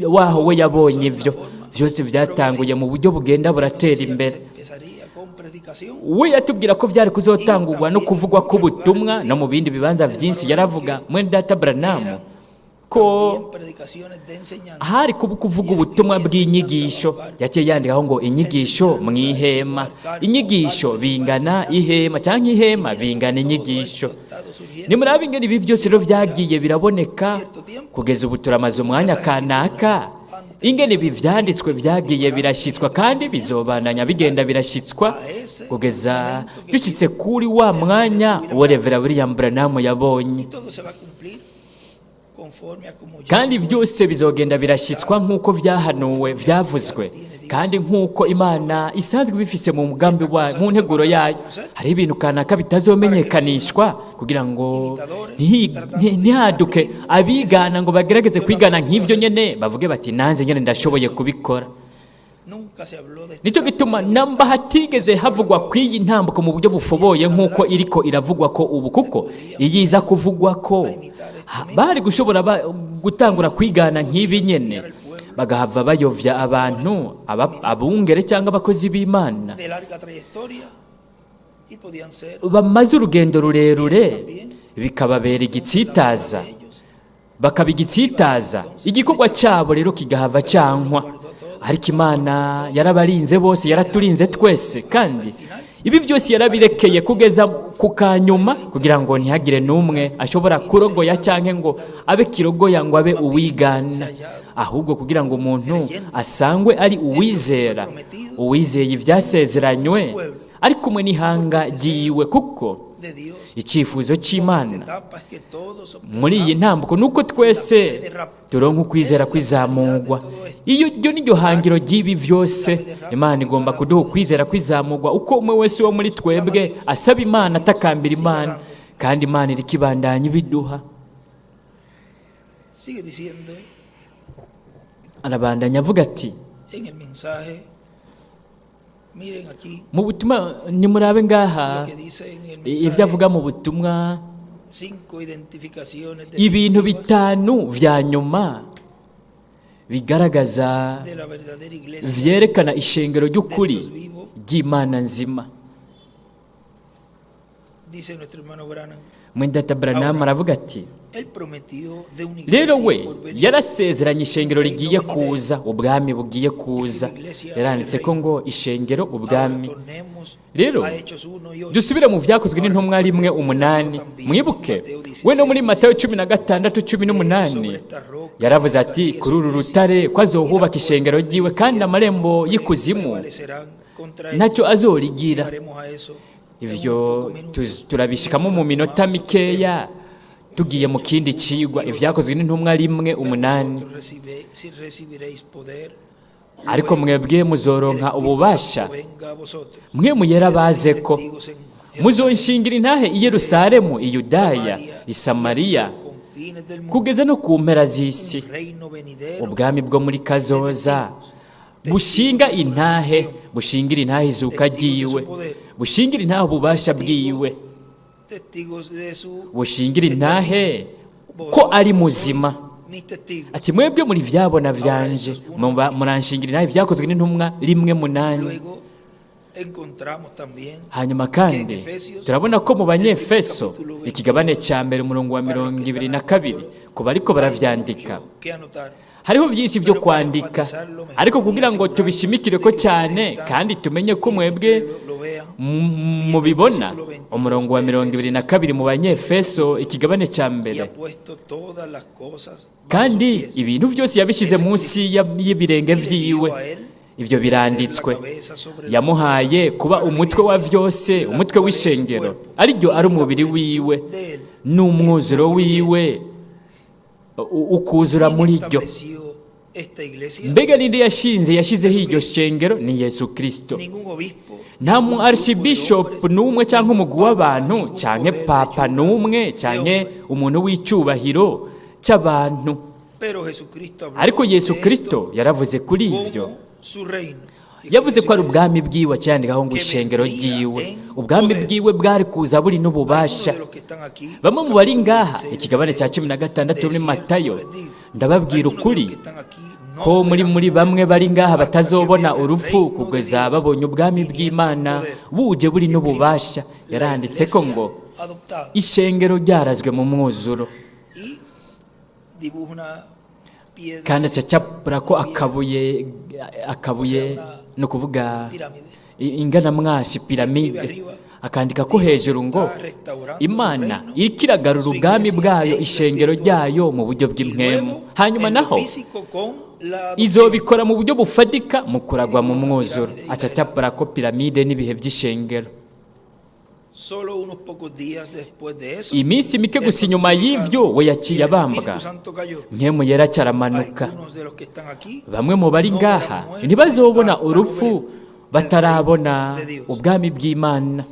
waho we yabonye ivyo byose byatanguye mu buryo bugenda buratera imbere. empezaría con predicación, We yatubwira ko byari kuzotangurwa no kuvugwa k'ubutumwa, no mu bindi bibanza byinshi yaravuga mwene data Branham ko también predicaciones de enseñanza. hari kuba kuvuga ubutumwa bw'inyigisho. yaciye yandikaho ngo inyigisho mu ihema, inyigisho bingana ihema cyangwa ihema bingana inyigisho. Nimuraba ingene ibi byose rero byagiye biraboneka kugeza ubu turamaze umwanya kanaka, ingene ibi vyanditswe byagiye birashyitswa kandi bizobandanya bigenda birashyitswa kugeza bishyitse kuri wa mwanya uwo Revera William Branham yabonye, Todo se va a cumplir conforme a como ya kandi byose bizogenda birashyitswa nk'uko byahanuwe byavuzwe, kandi nk'uko Imana isanzwe bifise mu mugambi wayo, mu nteguro yayo. Hari ibintu kanaka bitazomenyekanishwa kugira ngo ntihaduke abigana ngo bagerageze kwigana nk'ivyo nyene bavuge bati nanze nyene ndashoboye kubikora. nunca se habló de Nicyo gituma namba hatigeze havugwa kw'iyi ntambuko mu buryo bufoboye nk'uko iriko iravugwa ko ubu, kuko iyiza kuvugwa ko bari gushobora gutangura kwigana nk'ibi nyene bagahava bayovya abantu abungere cyangwa abakozi b'Imana de larga trayectoria y podían ser bamaze urugendo rurerure bikababera igitsitaza, bakaba igitsitaza, igikorwa cyabo rero kigahava cyankwa. Ariko Imana yarabarinze bose, yaraturinze twese, kandi ibi byose yarabirekeye kugeza ku kanyuma kugira ngo ntihagire n'umwe ashobora kurogoya cyangwa ngo abe kirogoya ngo abe uwigana, ahubwo kugira ngo umuntu asangwe ari uwizera, uwizeye ibyasezeranywe ari kumwe n'ihanga ryiwe, kuko de Dios. icyifuzo cy'Imana Etapa es que todos muri iyi ntambuko nuko twese turonka ukwizera kwizamurwa. Iyo niryo hangiro ry'ibi byose. Imana igomba kuduha ukwizera kwizamurwa uko umwe wese wo muri twebwe asaba Imana, atakambira Imana, kandi Imana iri kibandanya ibiduha. sigue diciendo Arabandanya avuga ati en el mensaje, miren aquí mu butumwa nimurabe ngaha lo que dice en el ibyo mensaje, avuga mu butumwa, 5 identificaciones ibintu definitivas bitanu vya nyuma bigaragaza de la verdadera iglesia vyerekana ishengero ry'ukuri ry'Imana nzima. dice nuestro hermano Branham. Mwendata Branham aravuga ati Él prometió de una rero iglesia we por venir. yarasezeranye ishengero rigiye kuza, ubwami bugiye kuza. Yaranditse ko ngo ishengero ubwami. Tornemos Rero a Hechos 1 y 8. dusubire mu vyakozwe n'intumwa 1:8. Mwibuke we no muri Matayo 16:18 yaravuze ati kuri uru rutare ko azohubaka ishengero ryiwe, kandi amarembo y'ikuzimu Prevalecerán contra él. ntacyo azorigira. Llegaremos a eso en Ivyo unos pocos minutos. turabishikamo mu minota mikeya tugiye mu kindi cigwa. Ivyakozwe n'intumwa 1:8. Vosotros recibiréis poder. Ariko mwebwe muzoronka ububasha Venga a vosotros. mwe muyera baze ko muzonshingira intahe i Yerusalemu, i Yudaya, i Samariya confines del mundo. kugeza no ku mpera z'isi, Un reino venidero ubwami bwo muri kazoza bushinga intahe, bushingira intahe izuka ryiwe, bushingira intahe ububasha bwiwe, testigos de su bushingira intahe ko ari muzima. mis testigos. Ati mwebwe muri vyabona vyanje muranshingira intahe vyakozwe n'intumwa 1:8. Luego encontramos también Hanyuma kandi turabona ko mu Banyefeso ikigabane cya mbere umurongo wa 22 ku bariko baravyandika que anotar. hariho byinshi byo kwandika, ariko kugira ngo tubishimikire ko cyane kandi tumenye ko mwebwe Lo vean. mubibona, umurongo wa 22 mu Banyefeso ikigabane cya Y ha mbere, puesto todas las cosas bajo kandi sus pies. ibintu byose yabishyize munsi y'ibirenge Y le vyiwe. dio a él Ibyo ser biranditswe. la cabeza sobre la Yamuhaye kuba umutwe wa vyose, umutwe w'ishengero, ariryo ari umubiri wiwe de él. n'umwuzuro wiwe ukuzura muri ryo. Estableció esta iglesia. Mbega ninde yashyizeho iryo shengero? Ni Yesu Kristo. Ningún obispo, Nta mu archbishop n'umwe cyangwa umugwi w'abantu cyangwa papa n'umwe cyangwa umuntu w'icyubahiro cy'abantu, pero Jesucristo habló ariko Yesu de Kristo yaravuze kuri ivyo. como su reino. Yavuze ko ari ubwami bwiwe, cyandikaho ngo ishengero ryiwe. Ubwami bwiwe bwari kuza buri n'ububasha. De los que están aquí, Bamwe mu bari ngaha ikigabane cya 16 muri Matayo, ndababwira ukuri que están aquí no ko muri bamwe bari ngaha batazobona urupfu kugeza babonye ubwami bw'Imana buje buri n'ububasha. Yaranditse ko ngo adoptado. ishengero ryarazwe mu mwuzuro, Y dibuja una piedra kandi acapura ko akabuye no kuvuga pirámide. inganamwashi piramide, akandika ko hejuru ngo Imana iriko iragarura ubwami bwayo ishengero ryayo mu buryo bw'impwemu, hanyuma naho Físico con la adopción. izobikora mu buryo bufadika mu kuragwa mu mwuzuro. Acacapura ko piramide n'ibihe by'ishengero. Solo unos pocos días después de eso, Iminsi mike gusa inyuma y'ivyo we yaciye el abambwa, Espíritu Santo cayó. mpwemu yera caramanuka. Algunos de los que están aquí Bamwe mu bari ngaha ntibazobona urupfu batarabona ubwami bw'Imana.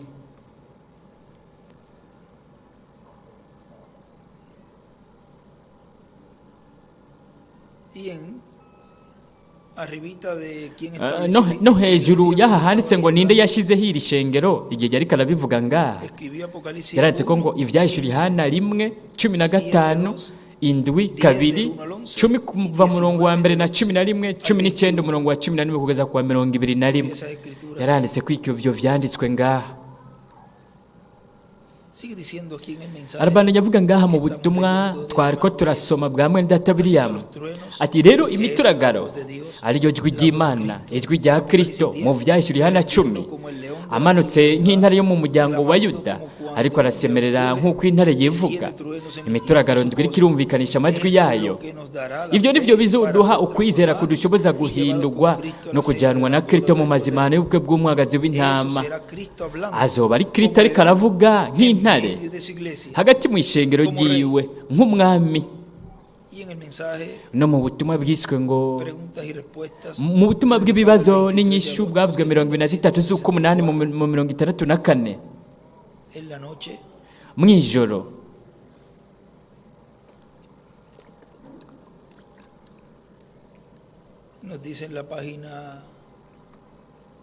y en arribita de quién No hejuru y'aha handitse ngo ninde yashyizeho iri shengero, igihe yariko arabivuga ngaha escribió Apocalipsis yaranditse ko ngo ivyahishura Yohana 1:15, 7:2, 10 kuva murongo wa mbere na 11, 19 umurongo wa 11 kugeza ku wa 21. esas escrituras. Yaranditse ko ivyo vyanditswe ngaha. Sigue diciendo aquí en el mensaje. Arabandanya avuga ngaha mu butumwa twariko turasoma bwa mwene data William, ati rero imituragaro ariryo jwi ry'Imana, ijwi rya Kristo mu vyahishura Yohana 10, amanutse nk'intare yo mu muryango wa Yuda, ariko arasemerera nk'uko intare yivuga. Imituragaro ndwi iriko irumvikanisha amajwi yayo. Ibyo nivyo bizoduha ukwizera kudushoboza guhindurwa no kujanwa na Kristo mu mazimano y'ubukwe bw'umwagazi w'intama. Será Cristo hablando Azoba ari Kristo ariko aravuga nk'intare de su iglesia. hagati mu ishengero ryiwe nk'umwami. Y en el mensaje, No mu butumwa bwiswe ngo preguntas y respuestas, mu butumwa bw'ibibazo n'inyishu bwavuzwe 23 z'ukumunani mu 64 en la noche, mw'ijoro. nos dice en la página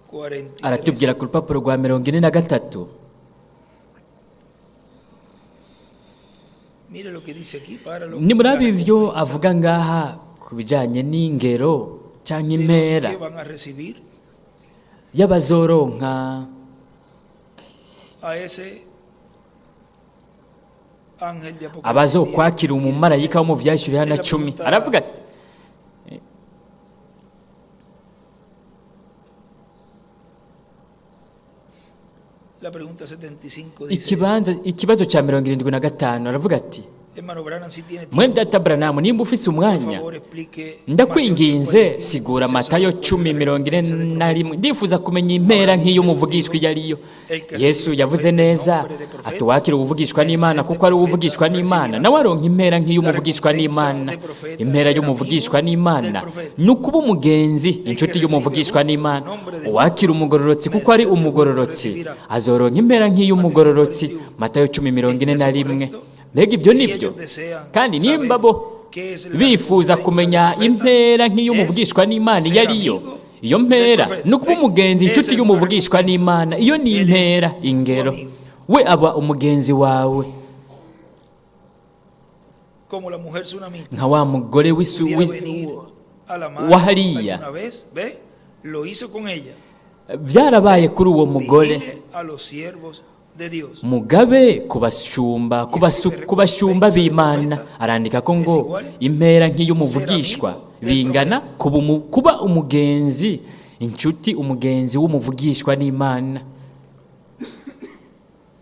43. Aratubwira ku rupapuro rwa 43. Mire lo que dice aquí para los Ni muri abivyo avuga ngaha ku bijanye n'ingero cyangwa impera que van a recibir y'abazoronka a ese ángel de Apocalipsis. abazokwakira umumarayika wo mu vyahishura Yohana 10. Aravuga ati La pregunta 75 dice, ikibazo cya 75 aravuga ati hermano Branham, si tiene tiempo, mwene data Branham nimba ufise por umwanya favor explique ndakwinginze sigura Matayo 10:41. Ndifuza kumenya impera nk'iyo umuvugishwa iyo ariyo. Yesu yavuze neza ati uwakira ubuvugishwa n'Imana kuko ari ubuvugishwa n'Imana, nawe aronka impera nk'iyo umuvugishwa n'Imana. Impera y'umuvugishwa n'Imana ni ukuba umugenzi, inshuti y'umuvugishwa n'Imana. Uwakira umugororotsi kuko ari umugororotsi azoronka impera nk'iyo umugororotsi. Matayo 10:41. mbega ibyo Si nibyo ellos desean kandi saber nimba bo qué es la bifuza recompensa kumenya del profeta, impera nk'iy'umuvugishwa n'Imana iyo ser ariyo, amigo iyo del mpera profeta. ni ukuba umugenzi, Esa inshuti es y'umuvugishwa una recompensa. n'Imana. Iyo ni Él es impera, tu ingero, amigo. we aba umugenzi wawe, Como la mujer tsunamita nka wa mugore pudiera venir a la mar wa hariya. alguna vez, ve, lo hizo con ella. Byarabaye kuri uwo mugore. Vigile a los siervos de Dios. Mugabe kubashumba b'Imana, arandika ko ngo impera nk'iy'umuvugishwa bingana kuba umugenzi, inshuti, umugenzi w'umuvugishwa n'Imana.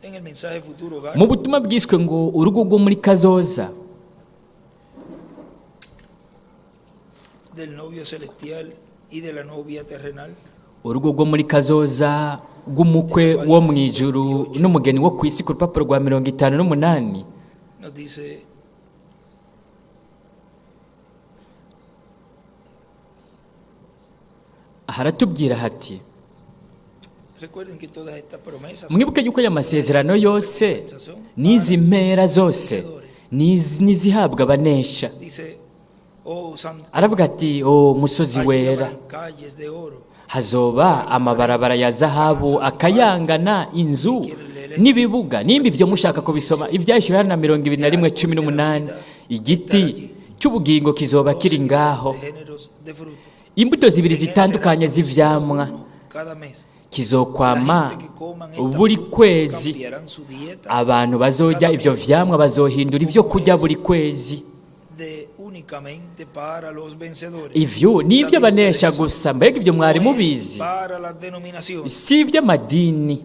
En el mensaje futuro hogar Mu butumwa bwiswe ngo urugo rwo muri kazoza del novio celestial y de la novia terrenal, urugo rwo muri kazoza rw'umukwe wo mu ijuru n'umugeni wo ku isi, ku rupapuro rwa 58 nos dice: haratubwira hati, recuerden que todas estas promesas mwibuke yuko aya masezerano yose n'izi mpera zose n'izihabwa abanesha. dice, oh santo, Aravuga ati, o musozi allí wera, habrán calles de oro, hazoba amabarabara ya zahabu akayangana, inzu n'ibibuga. Nimba ivyo mushaka kubisoma, ivyahishura na 21:18, igiti cy'ubugingo kizoba kiri ngaho, de géneros de fruto. imbuto zibiri zitandukanye z'ivyamwa Cada mes. kizokwama La gente que coman esta buri fruta kwezi. cambiarán su dieta Abantu bazojya ivyo vyamwa bazohindura ivyo kurya buri kwezi. de únicamente para los vencedores. Ivyo ni ivyo banesha gusa. Mbega ivyo mwari No es mubizi? para las denominaciones. Si ivy'amadini.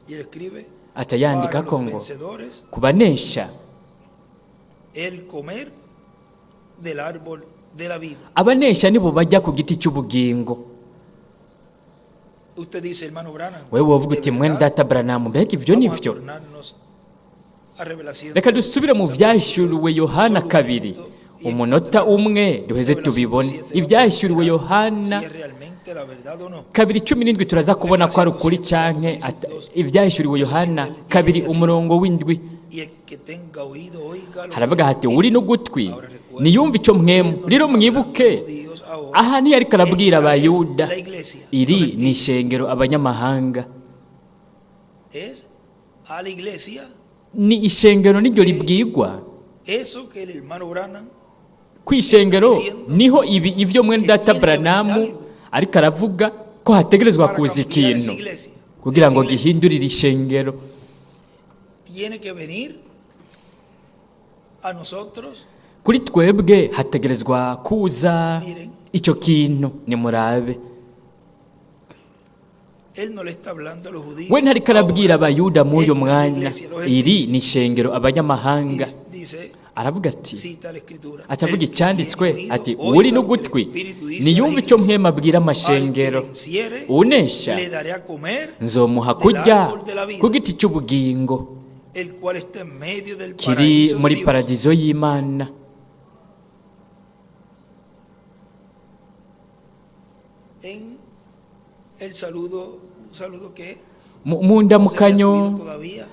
Y él escribe: Aca yandika para ko los ngo vencedores, kubanesha el comer del árbol de la vida. abanesha nibo bajya ku giti cy'ubugingo. Usted dice, hermano Branham, Wewe wovuga ¿de uti mwene verdad? data Branham, mbega ivyo Vamos a nivyo? tornarnos a Revelación. Reka dusubire mu vyahishuriwe Yohana 2, umunota umwe duheze tubibone. Ivyahishuriwe Yohana Si es realmente la verdad o no. 2:17 turaza kubona ko ari ukuri canke ivyahishuriwe Yohana 2:7. Y el que tenga oído, oiga lo Haravuga que hati, uri n'ugutwi niyumve ico mwemu. Rero mwibuke, aha ntiyariko arabwira abayuda, la iglesia. iri ni ishengero abanyamahanga. Es a la iglesia Ni ishengero niryo ribwigwa. eso que el hermano Branham Kwishengero niho ibi ivyo mwene data Branham ariko aravuga ko hategerezwa para kuza cambiar ikintu esa iglesia. kugira ngo Esta iglesia gihindurire ishengero. tiene que venir a nosotros. Kuri twebwe hategerezwa kuza ico kintu. Nimurabe, Él no le está hablando a los judíos. we ntariko arabwira abayuda mw'uyo Esta es la mwanya, iglesia, los iri ni ishengero abanyamahanga. dice, Aravuga ati, cita la escritura. acavuga El que icyanditswe tiene ati, oído, uri oiga lo que el n'ugutwi Espíritu dice a niyumve las ico iglesias. mwema abwira Al que amashengero. venciere, Unesha le daré a comer nzomuha del kurya árbol de la vida, ku giti cy'ubugingo el cual está en medio del kiri paraíso de muri Dios. paradizo y'Imana. En el saludo que Mu ndamukanyo todavía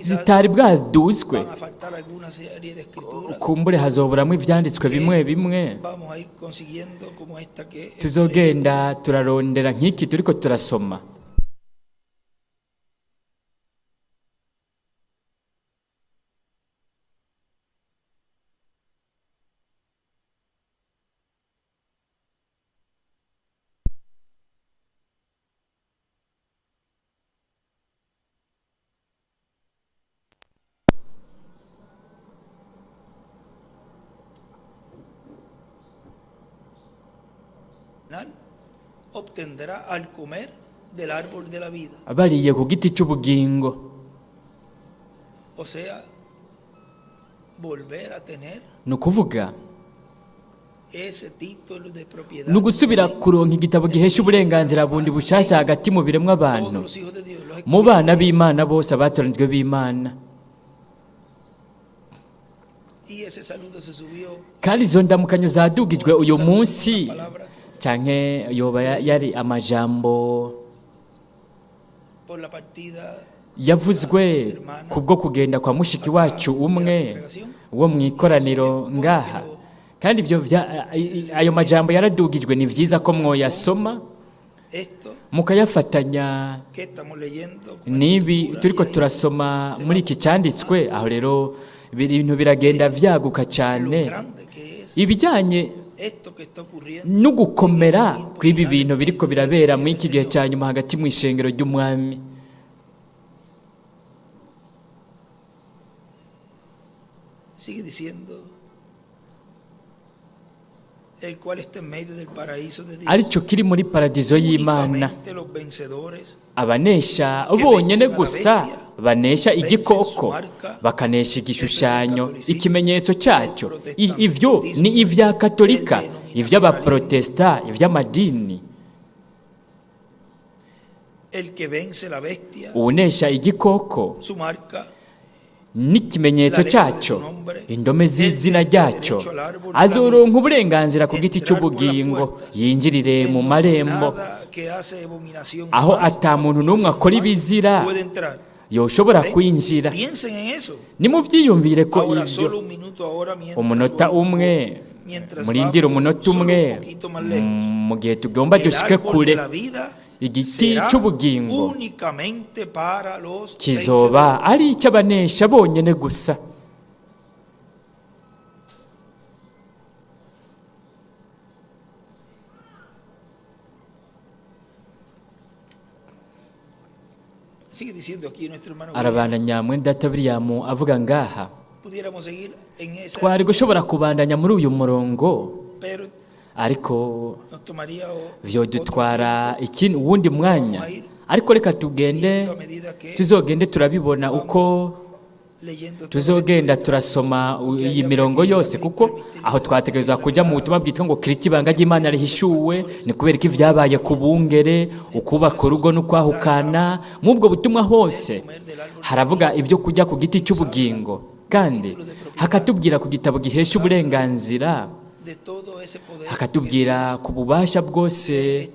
zitari bwaduzwe, van a faltar alguna serie de escrituras. kumbure hazoburamwo ivyanditswe bimwe bimwe. Vamos a ir consiguiendo como esta que Tuzogenda turarondera nk'iki turiko turasoma. obtendrá al comer del árbol de la vida. Bariye ku giti cy'ubugingo. O sea, volver a tener Ni ukuvuga ese título de propiedad. ni ugusubira kuronka igitabo gihesha uburenganzira bundi bushasha hagati mu biremwa abantu, Todos los hijos de Dios, los mu bana b'Imana bose abatoranijwe b'Imana. y ese saludo se subió Kandi izo ndamukanyo zadugijwe uyu munsi, palabras canke yoba yari amajambo por la partida yavuzwe kubwo kugenda kwa mushiki wacu umwe wo mu ikoraniro ngaha, kandi ayo majambo yaradugijwe. Ni byiza ko mwoyasoma mukayafatanya n'ibi turiko turasoma muri iki cyanditswe. Aho rero ibintu biragenda vyaguka cyane, ibijyanye no gukomera kw'ibi bintu biriko birabera muri iki gihe cya nyuma hagati mu ishengero ry'umwami. Sigue diciendo, el cual está en medio del paraíso de Dios, aricyo kiri muri paradizo y'Imana. únicamente los vencedores Abanesha bonyene gusa banesha igikoko, bakanesha igishushanyo, ikimenyetso cyacyo. Ivyo ni ivya Katolika, ivy'abaprotesta, ivy'amadini. el que vence la bestia, Unesha igikoko su marca, n'ikimenyetso cyacyo, indome z'izina ryacyo, azoronka uburenganzira ku giti cy'ubugingo, yinjirire mu marembo nada que hace abominación aho jamás ata muntu n'umwe akora ibizira puede entrar. yoshobora kwinjira. Piensen en eso. Nimubyiyumvire ko Ahora ibyo solo un minuto ahora mientras umunota umwe, murindire umunota umwe mu gihe tugomba dushike kure. Igiti cy'ubugingo únicamente para los kizoba ari icy'abanesha bonyene gusa. Sigue diciendo aquí nuestro hermano. Arabandanya mwene data William avuga ngaha, Pudiéramos seguir en esa, twari gushobora kubandanya muri uyu murongo, pero ariko nos tomaría vyodutwara uwundi mwanya. Ariko reka tugende tuzogende turabibona uko leyendo tuzogenda turasoma iyi mirongo yose, kuko aho twategerezwa kujya mu butumwa bwitwa ngo kiriti ibanga ry'Imana rihishuwe. Ni kubera ko ibyabaye ku bungere, ukubaka urugo n'ukwahukana. Mu ubwo butumwa hose haravuga ibyo kujya ku giti cy'ubugingo, kandi hakatubwira ku gitabo gihesha uburenganzira, de todo ese poder hakatubwira ku bubasha bwose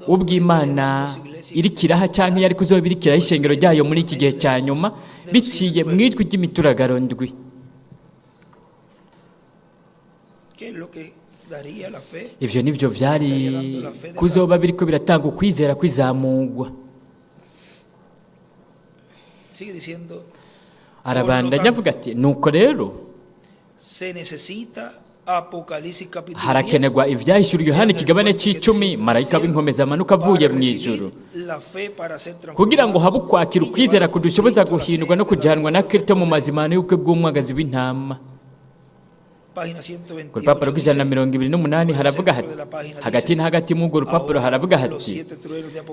ubw'Imana iri kiraha cyangwa yari kuzoba iri kiraha ishengero ryayo muri iki gihe cya nyuma, biciye mu ijwi ry'imituragaro ndwi. que es lo que daría la fe. Ivyo nivyo vyari kuzoba biriko biratanga ukwizera kwizamugwa. Sigue diciendo, Arabandanya avuga ati, nuko rero se necesita Apocalipsis capítulo 10 harakenerwa ivyahishuriwe Yohana ikigabane c'icumi, marayika w'inkomezi amanuka avuye mu ijuru, la fe para ser kugira ngo habe transformado ukwakira ukwizera kudushoboza guhindurwa no kujanwa na Kristo mu mazimano y'ubukwe bw'umwagazi w'intama. página Ku rupapuro 128 rw'ijana haravuga hati, hagati na hagati mu urwo rupapuro haravuga hati,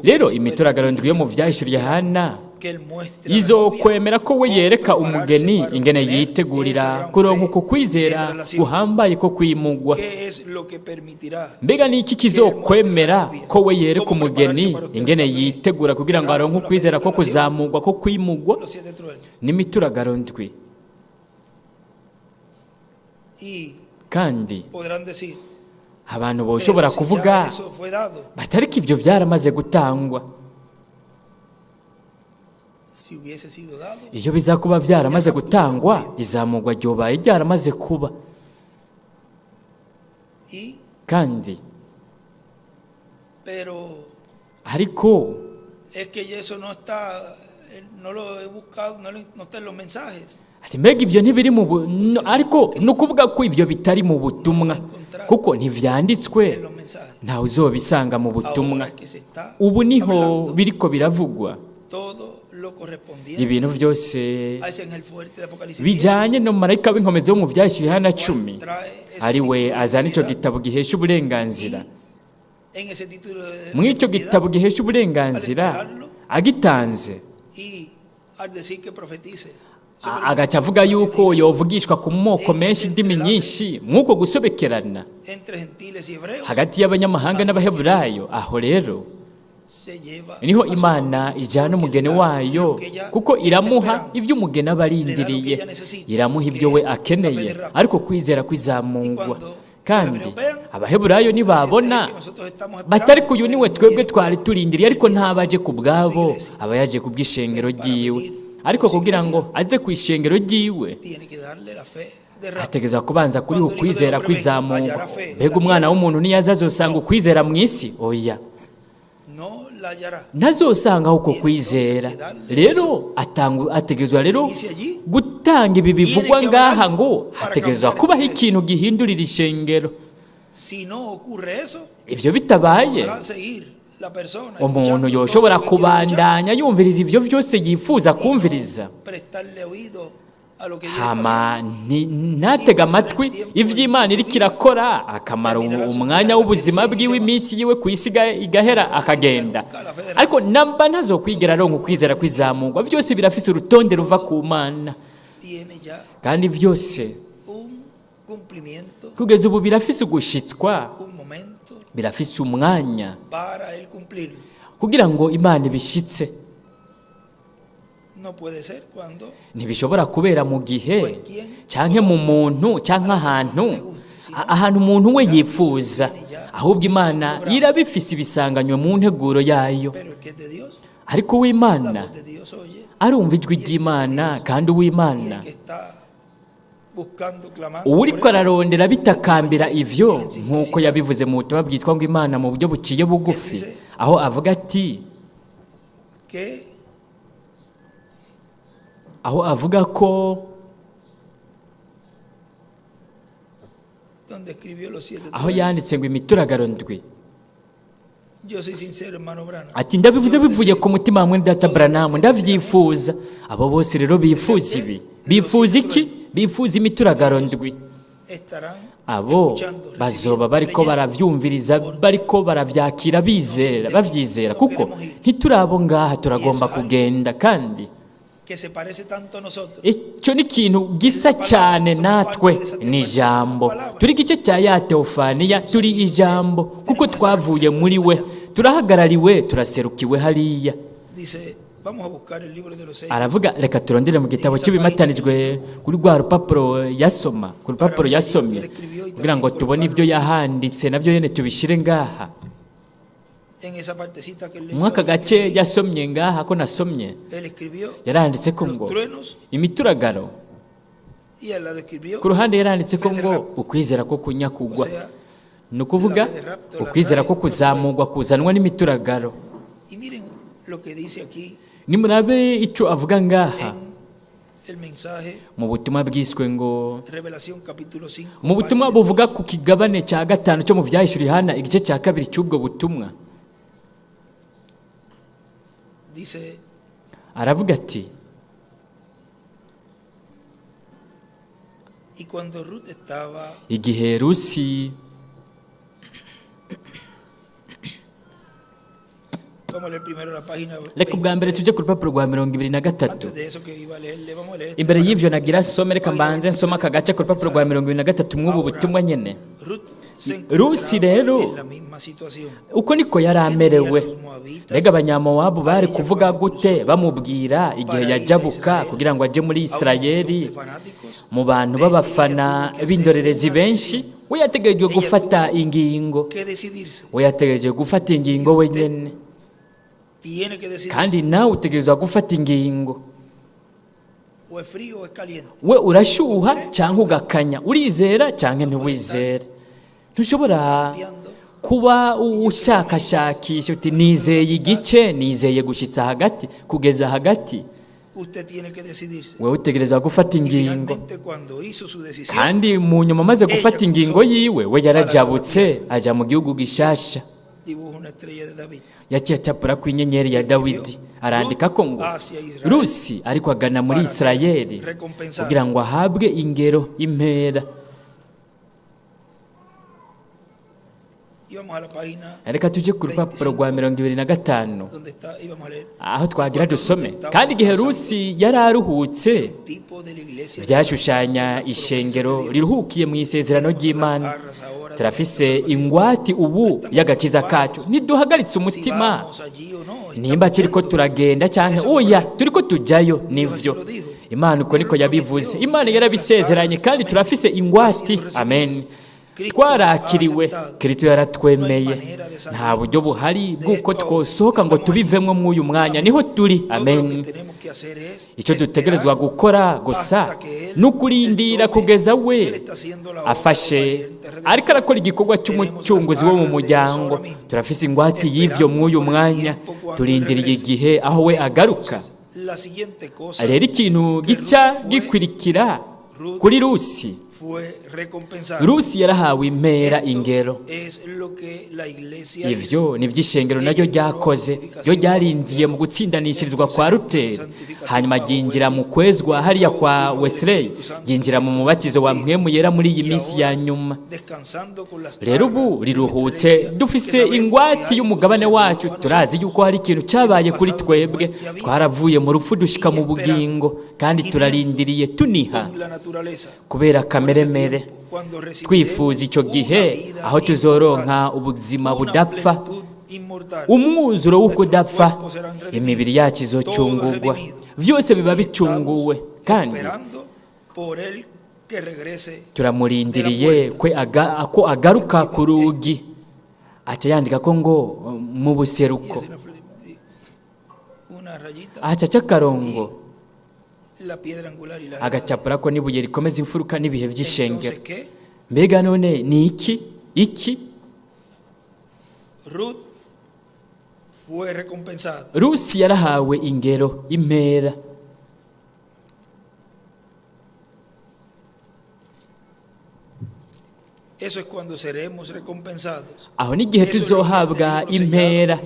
rero imituragaro ndwi yo mu vyahishuriwe Yohana que él muestra izokwemera ko we yereka umugeni ingene yitegurira kuronka uko kwizera guhambaye ko kwimugwa. qué es lo que permitirá Mbega ni iki kizokwemera ko we yereka umugeni ingene yitegura kugira ngo aronke ukwizera ko kuzamugwa ko kwimugwa? los 7 truenos. N'imituragaro ndwi. Y Kandi podrán decir, abantu boshobora pero si kuvuga ya eso fue dado, batariko ivyo vyaramaze gutangwa. si hubiese sido dado, Iyo biza kuba vyaramaze gutangwa, izamugwa ryobaye ryaramaze kuba. y Kandi pero ariko es que eso no está, no lo he buscado, no está en los mensajes. ati mbega ibyo ntibiri ariko ni ukuvuga ko ibyo bitari mu butumwa, kuko ntivyanditswe, En los mensajes. ntawe uzobisanga mu butumwa. Ahora que se está Ubu niho hablando biriko biravugwa todo lo correspondiente ibintu byose a ese ángel fuerte de Apocalipsis 10, bijanye no marayika w'inkomezi wo mu vyahishuriwe Yohana 10, trae ese ari we título de azana ico propiedad. gitabo gihesha uburenganzira. En ese título de Mu ico propiedad, gitabo gihesha uburenganzira agitanze, y al decir que profetice agaca avuga yuko yovugishwa ku moko menshi indimi nyinshi, mw'uko gusobekerana entre gentiles y hebreos, hagati y'abanyamahanga n'abaheburayo. Aho rero se lleva niho a su Imana novio, ijana porque umugeni le da wayo, lo que ella kuko está iramuha esperando. ibyo umugeni aba arindiriye, iramuha ibyo we akeneye, ariko kwizera Y kwizamungwa. cuando kandi abaheburayo nibabona batari ku uyu niwe twebwe twari turindiriye, ariko ntabaje ku bwabo, aba yaje ku bw'ishengero ryiwe. Ariko kugira ngo aze ku ishengero ryiwe ategeza kubanza kuri ukwizera kw'izamuka. Mbega umwana w'umuntu niyaza azosanga ukwizera mu isi? Oya, ntazosanga uko kwizera. Rero ategezwa rero gutanga ibi bivugwa ngaha ngo hategezwa kubaho ikintu gihindurira ishengero. Ivyo bitabaye umuntu yoshobora kubandanya yumviriza ivyo vyose yifuza kumviriza, hama ntatega amatwi ivy'Imana iriko irakora, akamara umwanya w'ubuzima bwiwe, iminsi yiwe ku isi igahera akagenda. Ariko namba ntazokwigera aronka ukwizera kw'izamurwa. Vyose birafise urutonde ruva ku Mana, kandi vyose kugeza ubu birafise ugushitswa, birafise umwanya kugira ngo Imana ibishitse. Ntibishobora kubera mu gihe canke mu muntu canke ahantu umuntu we yifuza, ahubwo Imana irabifise ibisanganywe mu nteguro yayo. Ariko uw'Imana arumva ijwi ry'Imana, kandi uw'Imana uriko ararondera bitakambira ivyo, nk'uko yabivuze mu butumwa bwitwa ngo Imana mu buryo buciye bugufi, aho avuga ati, aho avuga ko aho yanditse ngo imituragaro ndwi, ati ndabivuze bivuye ku mutima hamwe Data Branham, ndavyifuza. Abo bose rero bifuza ibi. Bifuza iki? Bifuza imituragaro ndwi. Abo bazoba bariko baravyumviriza, bariko baravyakira, bizera, bavyizera, kuko ntiturabo ngaha, turagomba kugenda. Kandi icyo ni ikintu gisa cyane natwe, ni ijambo. Turi igice cya ya Teofaniya, turi ijambo, kuko twavuye muri we, turahagarariwe, turaserukiwe hariya. Aravuga, reka turondere mu gitabo cy'ibimatanijwe kuri rwa rupapuro yasoma, ku rupapuro yasomye, kugira ngo tubone ibyo yahanditse nabyo yene tubishire ngaha. Mwaka gace yasomye ngaha ko nasomye, yaranditse ko ngo imituragaro, ku ruhande yaranditse ko ngo ukwizera ko kunyakugwa, ni ukuvuga ukwizera ko kuzamurwa kuzanwa n'imituragaro. Nimurabe icyo avuga ngaha mu butumwa bwiswe ngo, mu butumwa buvuga ku kigabane cya 5 cyo mu Vyahishuriwe Yohana igice cya 2 cy'ubwo butumwa, aravuga ati, igihe Rusi reka ubwa mbere tujye ku rupapuro rwa 23. Imbere y'ivyo nagira some, reka mbanze nsoma aka gace ku rupapuro rwa 23 mw'ubu butumwa nyene. Rusi rero uko niko yari amerewe. Mbega abanyamowabu bari kuvuga gute bamubwira igihe yajabuka kugira ngo aje muri Isirayeli mu bantu b'abafana b'indorerezi benshi? We yategereje gufata ingingo, we yategereje gufata ingingo wenyene, kandi nawe utegerezwa gufata ingingo. We urashuha cyangwa ugakanya, urizera cyangwa ntiwizera. Ntushobora kuba ushakashakisha uti nizeye igice, nizeye gushitsa hagati, kugeza hagati. We utegerezwa gufata ingingo, kandi mu nyuma maze gufata ingingo yiwe, we yarajabutse aja mu gihugu gishasha. Yaciye acapura ku inyenyeri ya Dawidi, arandika ko ngo Rusi ariko agana muri Isirayeli kugira ngo ahabwe ingero impera. Reka tujye ku rupapuro rwa 25 aho twagira dusome. Kandi igihe Rusi yari aruhutse, byashushanya ishengero riruhukiye mu isezerano ry'Imana. Turafise ingwati ubu y'agakiza kacu, niduhagaritse umutima nimba turiko turagenda cyane oya turiko tujayo. Nivyo Imana uko niko yabivuze, Imana yarabisezeranye, kandi turafise ingwati. Amen. twarakiriwe, Kristo yaratwemeye, nta buryo buhari bw'uko twosohoka ngo tubivemo mw'uyu mwanya, niho turi. Amen. Icyo dutegerezwa gukora gusa ni ukurindira kugeza we afashe, ariko arakora igikorwa cy'umucunguzi wo mu muryango. Turafise ingwate y'ivyo mw'uyu mwanya, turindiriye igihe aho we agaruka. Rero ikintu gica gikwirikira kuri Rusi, Rusi yarahawe impera ingero. Ivyo ni vy'ishengero naryo ryakoze, ryo ryarinziye mu gutsindanishirizwa kwa Luteri, hanyuma ryinjira mu kwezwa hariya kwa Wesley, ryinjira mu mubatizo wa Mpwemu Yera muri iyi minsi ya nyuma. Rero ubu riruhutse, dufise ingwati y'umugabane wacu. Turazi yuko hari ikintu cabaye kuri twebwe, twaravuye mu rupfu dushika mu bugingo, kandi turarindiriye tuniha kubera kameremere, twifuza icyo gihe aho tuzoronka ubuzima budapfa, umwuzuro wo kudapfa, imibiri yacu izocungurwa, vyose biba bicunguwe, kandi turamurindiriye ko agaruka ku rugi. Aca yandika ko ngo mu buseruko, aca c'akarongo agacapura ko n'ibuye rikomeza imfuruka n'ibihe vy'ishengero. Mbega none ni iki? Rusi yarahawe ingero, impera. Aho n'igihe tuzohabwa impera.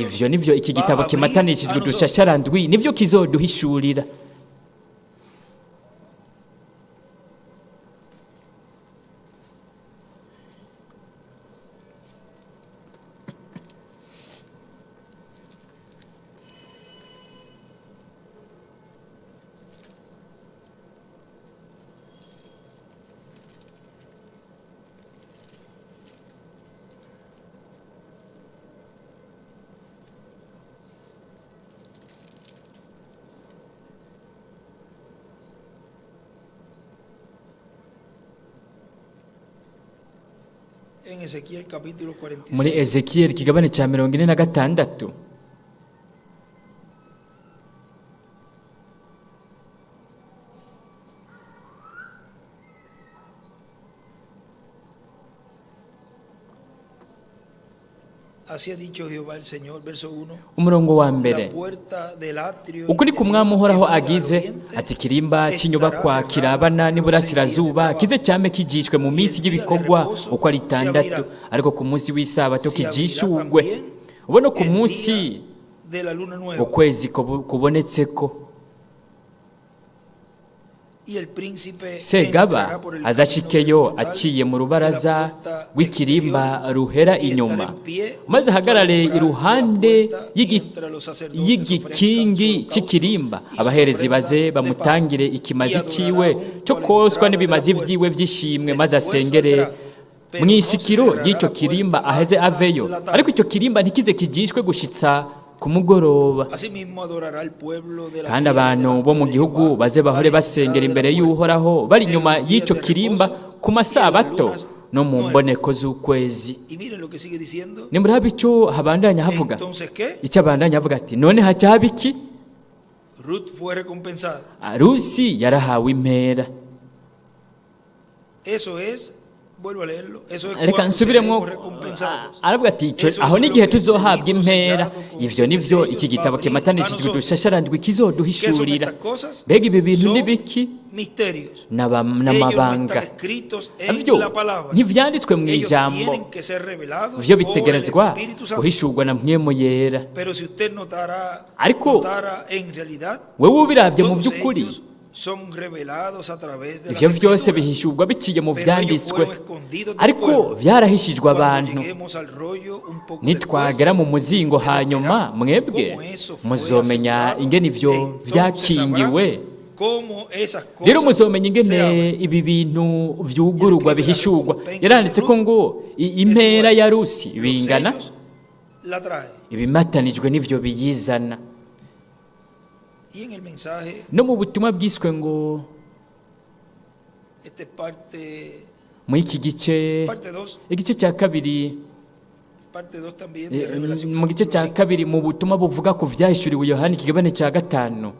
Ivyo nivyo iki gitabo kimatanishijwe udushasharandwi nivyo kizoduhishurira. Muri Ezekiel kigabane ca 46, umurongo wa mbere. Ukuri ku mwami uhoraho agize ati, kirimba cy'inyubakwa kirabana n'iburasirazuba kize cyame kijishwe mu minsi y'ibikorwa uko ari 6, ariko ku munsi w'isabato kijishugwe. Ubona ku munsi ukwezi kubonetseko, Segaba azashikeyo aciye mu rubaraza rw'ikirimba ruhera inyuma, maze ahagarare iruhande y'igikingi cy'ikirimba. Abaherezi baze bamutangire ikimazi ciwe cyo koswa n'ibimazi vyiwe vy'ishimwe, maze asengere mwishikiro ry'ico kirimba aheze aveyo, ariko ico kirimba ntikize kijishwe gushitsa ku mugoroba. Kandi abantu bo mu gihugu baze bahore basengera imbere y'Uhoraho bari nyuma y'ico kirimba ku masabato no mu mboneko z'ukwezi. Nimuraba ico habandanya havuga, ico abandanya havuga ati, none haca haba iki? Rusi yarahawe impera. Reka nsubiremo, aravuga ati, aho n'igihe tuzohabwa impera. Ivyo nivyo iki gitabo kimatanishijwe udushasharandwi kizoduhishurira. Mbega ibi bintu ni biki? N'amabanga. Ivyo ntivyanditswe mu ijambo, vyo bitegerezwa guhishurwa na Mpwemu Yera. Ariko wewe ubiravye mu by'ukuri, ivyo vyose bihishurwa biciye mu vyanditswe, ariko vyarahishijwe abantu. Nitwagera mu muzingo hanyuma, mwebwe muzomenya ingene ivyo vyakingiwe. Rero muzomenya ingene ibi bintu vyugururwa bihishurwa. Yaranditse ko ngo impera ya Rusi bingana, ibimatanijwe n'ivyo biyizana. No mu butumwa bwiswe ngo mu iki gice Parte 2, igice cya kabiri parte 2 también de Revelación. mu gice cya capítulo kabiri mu butumwa buvuga ku vyahishuriwe Yohana ikigabane cya 5. 5.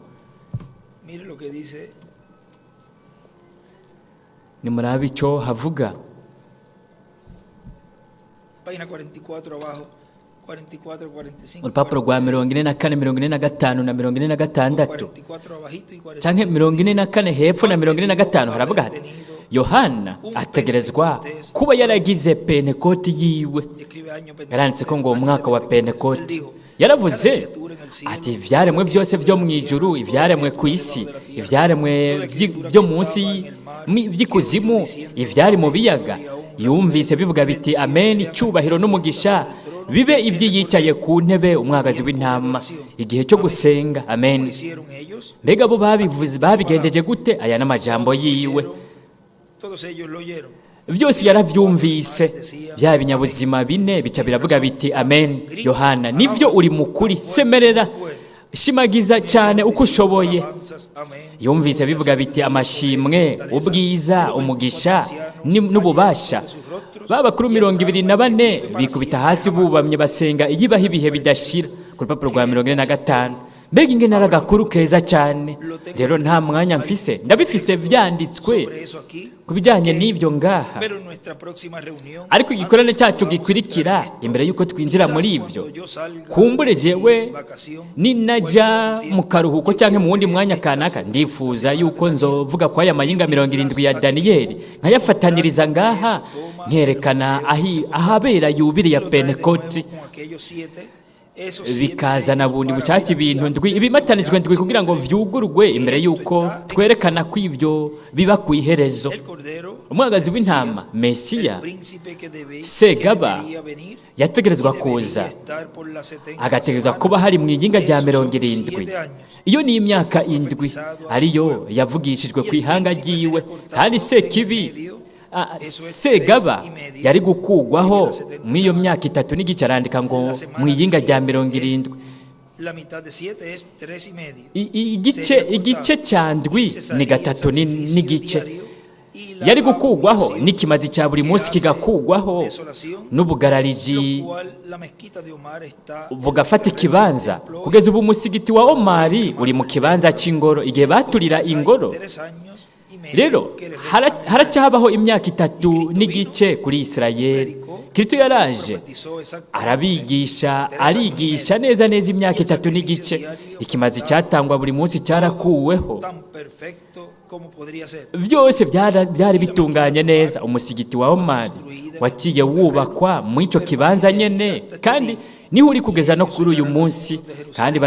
Mire lo que dice, nimurabe ico havuga página 44 abajo, 44, 45. urupapuro rwa 44 45 na 46 44 abajito y 45. canke 44 hepfo na 45 haravuga hati Yohana ategerezwa kuba yaragize pentekoti yiwe. Describe año Yaranditse ko ngo uwo mwaka wa pentekoti Él dijo, yaravuze "Cada criatura en el cielo, ati ivyaremwe byose vyo mu ijuru, ivyaremwe ku isi, ivyaremwe byo munsi by'ikuzimu, ivyari mu biyaga, yumvise bivuga biti amen, icubahiro n'umugisha bibe ibyo yicaye ku ntebe umwagazi w'intama igihe cyo gusenga, amen. lo hicieron ellos, Mbega bo babigenjeje gute? Aya n'amajambo yiwe todos ellos lo oyeron. byose yaravyumvise. Bya binyabuzima bine bica biravuga biti amen. Yohana, nivyo uri mukuri, semerera, shimagiza cyane uko ushoboye. Alabanzas, amén. Yumvise bivuga biti amashimwe, ubwiza, umugisha n'ububasha. Babakuru 24 bikubita hasi bubamye basenga iyibaho ibihe bidashira. Ku rupapuro rwa 45. Mbega ingene ari agakuru keza cyane. Rero nta mwanya mfise, ndabifise vyanditswe Sobre eso aquí, ku bijyanye n'ibyo ngaha. pero en nuestra próxima reunión, Ariko igikorane cyacu gikurikira imbere y'uko twinjira muri ivyo, kumbure jewe ninajya mu karuhuko cyangwa mu wundi mwanya kanaka, ndifuza yuko nzovuga kwa aya mayinga 70 ya Daniyeli nkayafataniriza ngaha, nkerekana ahabera yubiri ya Pentekoti, bikazana bundi bushake ibintu ndwi ibimatanijwe ndwi kugira ngo vyugurwe imbere y'uko twerekana ko ivyo biba ku iherezo. Umwagazi w'intama Mesiya Segaba yategerezwa kuza, agategerezwa kuba hari mu iyinga rya 70. Iyo ni imyaka 7 ariyo yavugishijwe ku ihanga ryiwe, kandi Sekibi Segaba yari gukugwaho mu iyo myaka 3 n'igice, arandika ngo mu iyinga rya 70. Igice cya ndwi ni 3 n'igice. Yari gukugwaho n'ikimazi cya buri munsi kigakugwaho, n'ubugarariji bugafata ikibanza. Kugeza ubu umusigiti wa Omari uri mu kibanza cy'ingoro igihe baturira ingoro. Rero haracyabaho imyaka 3 n'igice kuri Isirayeli. Kristo yaraje arigisha neza imyaka 3 n'igice. Ikimazi cyatangwa buri munsi cyarakuweho, byose byari bitunganye neza. Umusigiti wa Omari waciye wubakwa mu ico kibanza nyene, kandi niho uri kugeza no kuri uyu munsi, kandi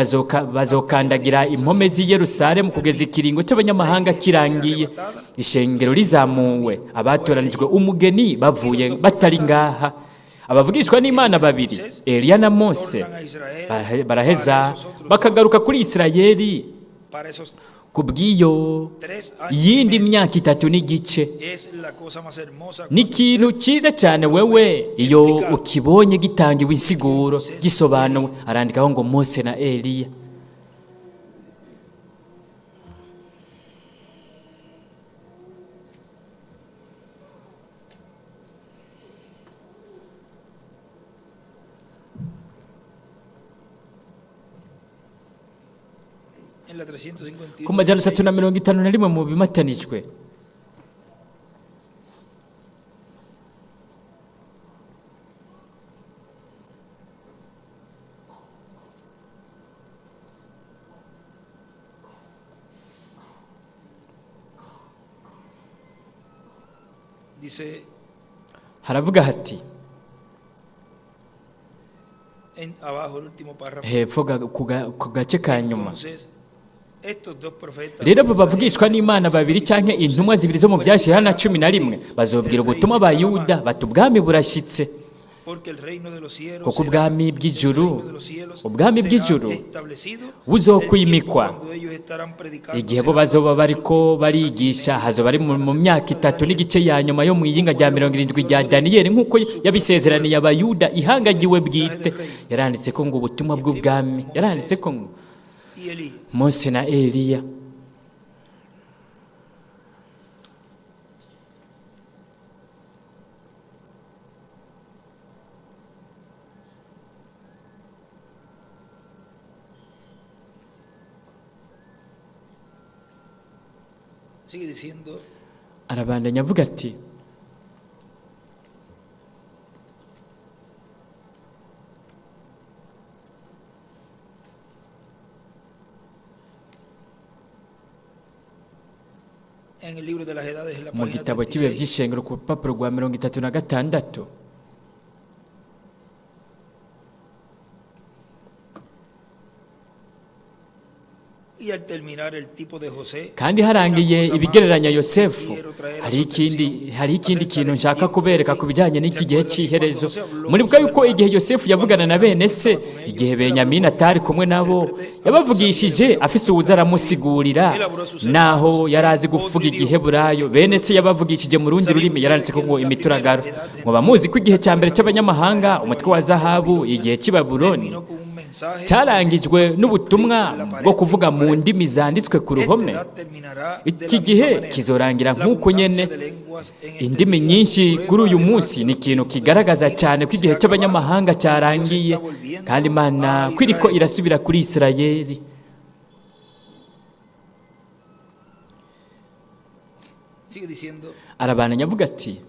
bazokandagira impome z'i Yerusalemu kugeza ikiringo cy'abanyamahanga kirangiye, ishengero rizamuwe, abatoranijwe umugeni bavuye batari ngaha. Abavugishwa n'Imana babiri, Eliya na Mose, baraheza bakagaruka kuri Isirayeli kubw'iyo yindi myaka 3 n'igice. Ni ikintu cyiza cyane wewe iyo ukibonye gitangiwe insiguro gisobanuwe. Arandikaho ngo Mose na Eliya. Ku majana 351 mu bimatanijwe. Haravuga hati hepfo ku gace ka nyuma, rero abo bavugishwa n'Imana babiri canke intumwa zibiri zo mu byashize hana 11 bazobwira ubutumwa Abayuda bati ubwami burashitse, kuko ubwami bw'ijuru buzokwimikwa igihe bo bazoba bariko barigisha. Hazoba ari mu myaka 3 n'igice ya nyuma yo mu iyinga rya 70 rya Daniyeli, nk'uko yabisezeraniye Abayuda ihangagiwe bwite. Yaranditse ko ngo ubutumwa bw'ubwami, yaranditse ko ngo Mose na Eliya. Sigue diciendo, arabandanya avuga ati en el libro de las edades, en la mu página gitabo cy'ibihe 36, by'ishengero ku rupapuro rwa 36. y al terminar el tipo de José, kandi harangiye ibigereranya Yosefu, hari ikindi kintu nshaka kubereka ku bijyanye n'iki gihe cy'iherezo. Muri bwa yuko igihe Yosefu yavugana na bene se, igihe Benyamini atari kumwe nabo, yabavugishije afise uwuza aramusigurira, naho yari azi kuvuga igiheburayo. Bene se yabavugishije mu rundi rurimi, yaranditse ko ngo imituragaro. Muba muzi ko igihe cya mbere cy'abanyamahanga, umutwe wa zahabu, igihe cy'i Babuloni, cyarangijwe n'ubutumwa bwo kuvuga mu ndimi zanditswe ku ruhome. Iki gihe kizorangira nk'uko nyene indimi nyinshi kuri uyu munsi ni ikintu kigaragaza cyane ko igihe cy'abanyamahanga cyarangiye, kandi Imana kwiriko irasubira kuri Isirayeli. Arabandanya avuga ati,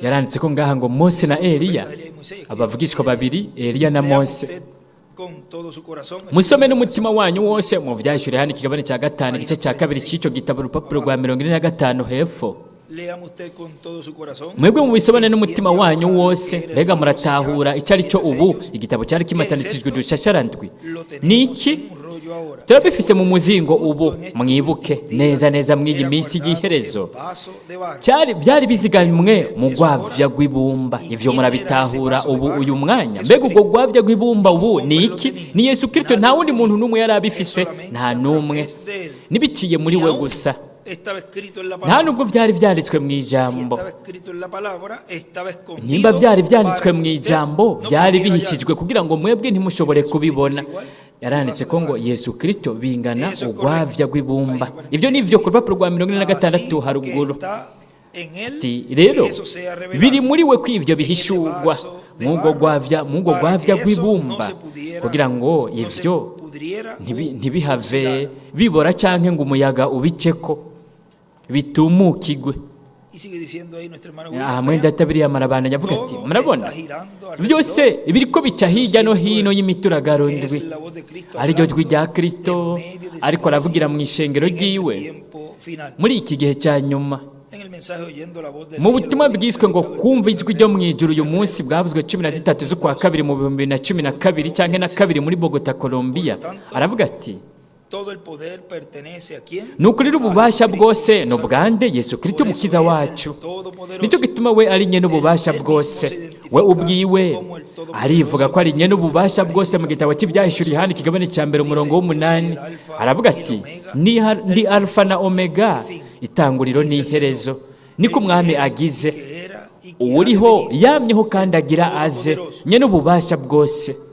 yaranditse ko ngaha ngo Mose na Eliya, abavugishwa babiri, Eliya na Mose. Musome n'umutima wanyu wose mu Byahishuriwe hano ikigabane cya 5 igice cya 2 cy'icyo gitabo, urupapuro rwa 45 hepfo. Mwebwe mubisobane n'umutima wanyu wose. Mbega muratahura icyo ari cyo ubu igitabo cyari kimatanishijwe dushasharandwi niki? Turabifise mu muzingo ubu. Mwibuke neza neza mw'iyi minsi y'iherezo byari bizigamwe mu gwavya gw'ibumba. Ivyo murabitahura ubu uyu mwanya. Mbega ubwo gwavya gw'ibumba ubu ni iki? Ni Yesu Kristo. Nta wundi muntu n'umwe yari abifise, nta n'umwe. Nibiciye muri we gusa. Nta nubwo byari byanditswe mu ijambo. Nimba byari byanditswe mu ijambo, byari bihishijwe kugira ngo mwebwe ntimushobore kubibona. Yaranditse ko ngo Yesu Kristo bingana ugwavya gw'ibumba. Ibyo nivyo ku rupapuro rwa 46 haruguru. Rero biri muri we kw'ivyo bihishurwa mw'ubwo gwavya gw'ibumba, kugira ngo ivyo ntibihave bibora canke ngo umuyaga ubiceko bitumukigwe. Aha mwenda tabiri amarabandanya avuga ati, murabona byose biriko bica hirya no hino y'imituragaro ndwi, ari ryo jwi rya Kristo ariko aravugira mu ishengero ryiwe muri iki gihe cya nyuma. Mu butumwa bwiswe ngo kumva ijwi ryo mu ijuru uyu munsi, bwavuzwe 13 z'ukwa kabiri mu 2012 cyangwa na kabiri muri Bogota, Colombia, aravuga ati, nuko rero ububasha bwose no bwande Yesu Kristo umukiza wacu. Nicyo gituma we ari nyene ububasha bwose. We ubwiwe arivuga ko ari nyene ububasha bwose mu gitabo cy'Ibyahishuriwe hano ikigabane cya mbere umurongo w'8. Aravuga ati, ndi Alfa na Omega, itanguriro n'iherezo. Niko umwami agize, uwuriho yamyeho kandi agira aze, nyene ububasha bwose.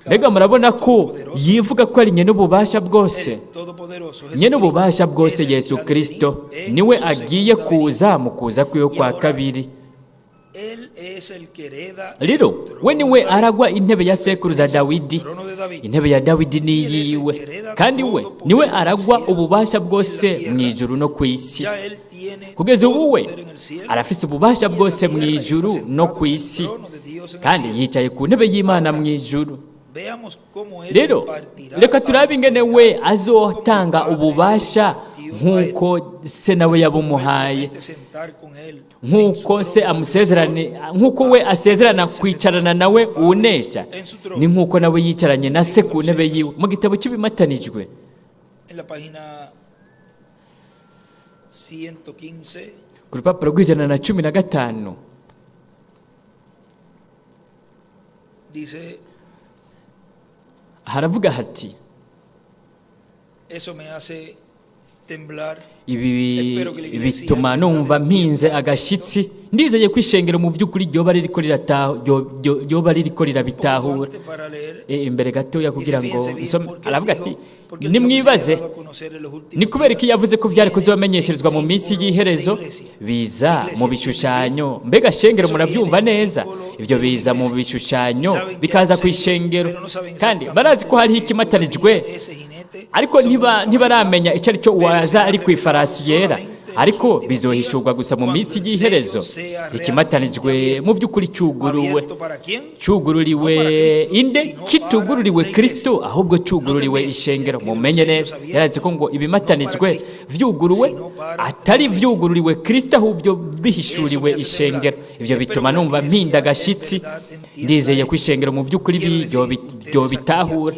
Mbega murabona ko yivuga ko ari nyene ububasha bwose. Nyene ububasha bwose Yesu Kristo niwe agiye kuza mu kuza kwiwe kwa kabiri. Rero we niwe aragwa intebe ya sekuruza Dawidi. Intebe ya Dawidi ni yiwe, kandi we niwe aragwa ububasha bwose mu ijuru no ku isi. Kugeza ubu we arafise ububasha bwose mu ijuru no ku isi, kandi yicaye ku ntebe y'Imana mu ijuru. Rero reka turabe ingene we azotanga ububasha nk'uko se nawe yabumuhaye, nk'uko se amusezerane, nk'uko we asezerana kwicarana nawe unesha, ni nk'uko nawe yicaranye na se ku ntebe yiwe. Mu gitabo cy'ibimatanijwe ku rupapuro rw'115 haravuga hati, ibi bituma numva mpinze agashitsi. Ndizeye ko ishengero mu by'ukuri ryoba ririko rirabitahura. Imbere gatoya kugira ngo aravuga ati, nimwibaze ni kubera ko yavuze ko byari kuzobamenyesherezwa mu minsi y'iherezo biza mu bishushanyo. Mbega shengero murabyumva neza? ibyo biza mu bishushanyo bikaza ku ishengero kandi barazi ko hariho ikimatanijwe ariko ntibaramenya icyo ari cyo waza ari ku ifarasi yera ariko bizohishurwa gusa mu minsi y'iherezo. Ikimatanijwe mu by'ukuri cyugururiwe inde? Kitugururiwe Kristo, ahubwo cyugururiwe ishengero. Mumenye neza yarazi ko ngo ibimatanijwe vyuguruwe atari vyugururiwe Kristo, ahubwo bihishuriwe ishengero. Ibyo bituma numva mpinda gashitsi, ndizeye ko ishengero mu by'ukuri byo bitahura.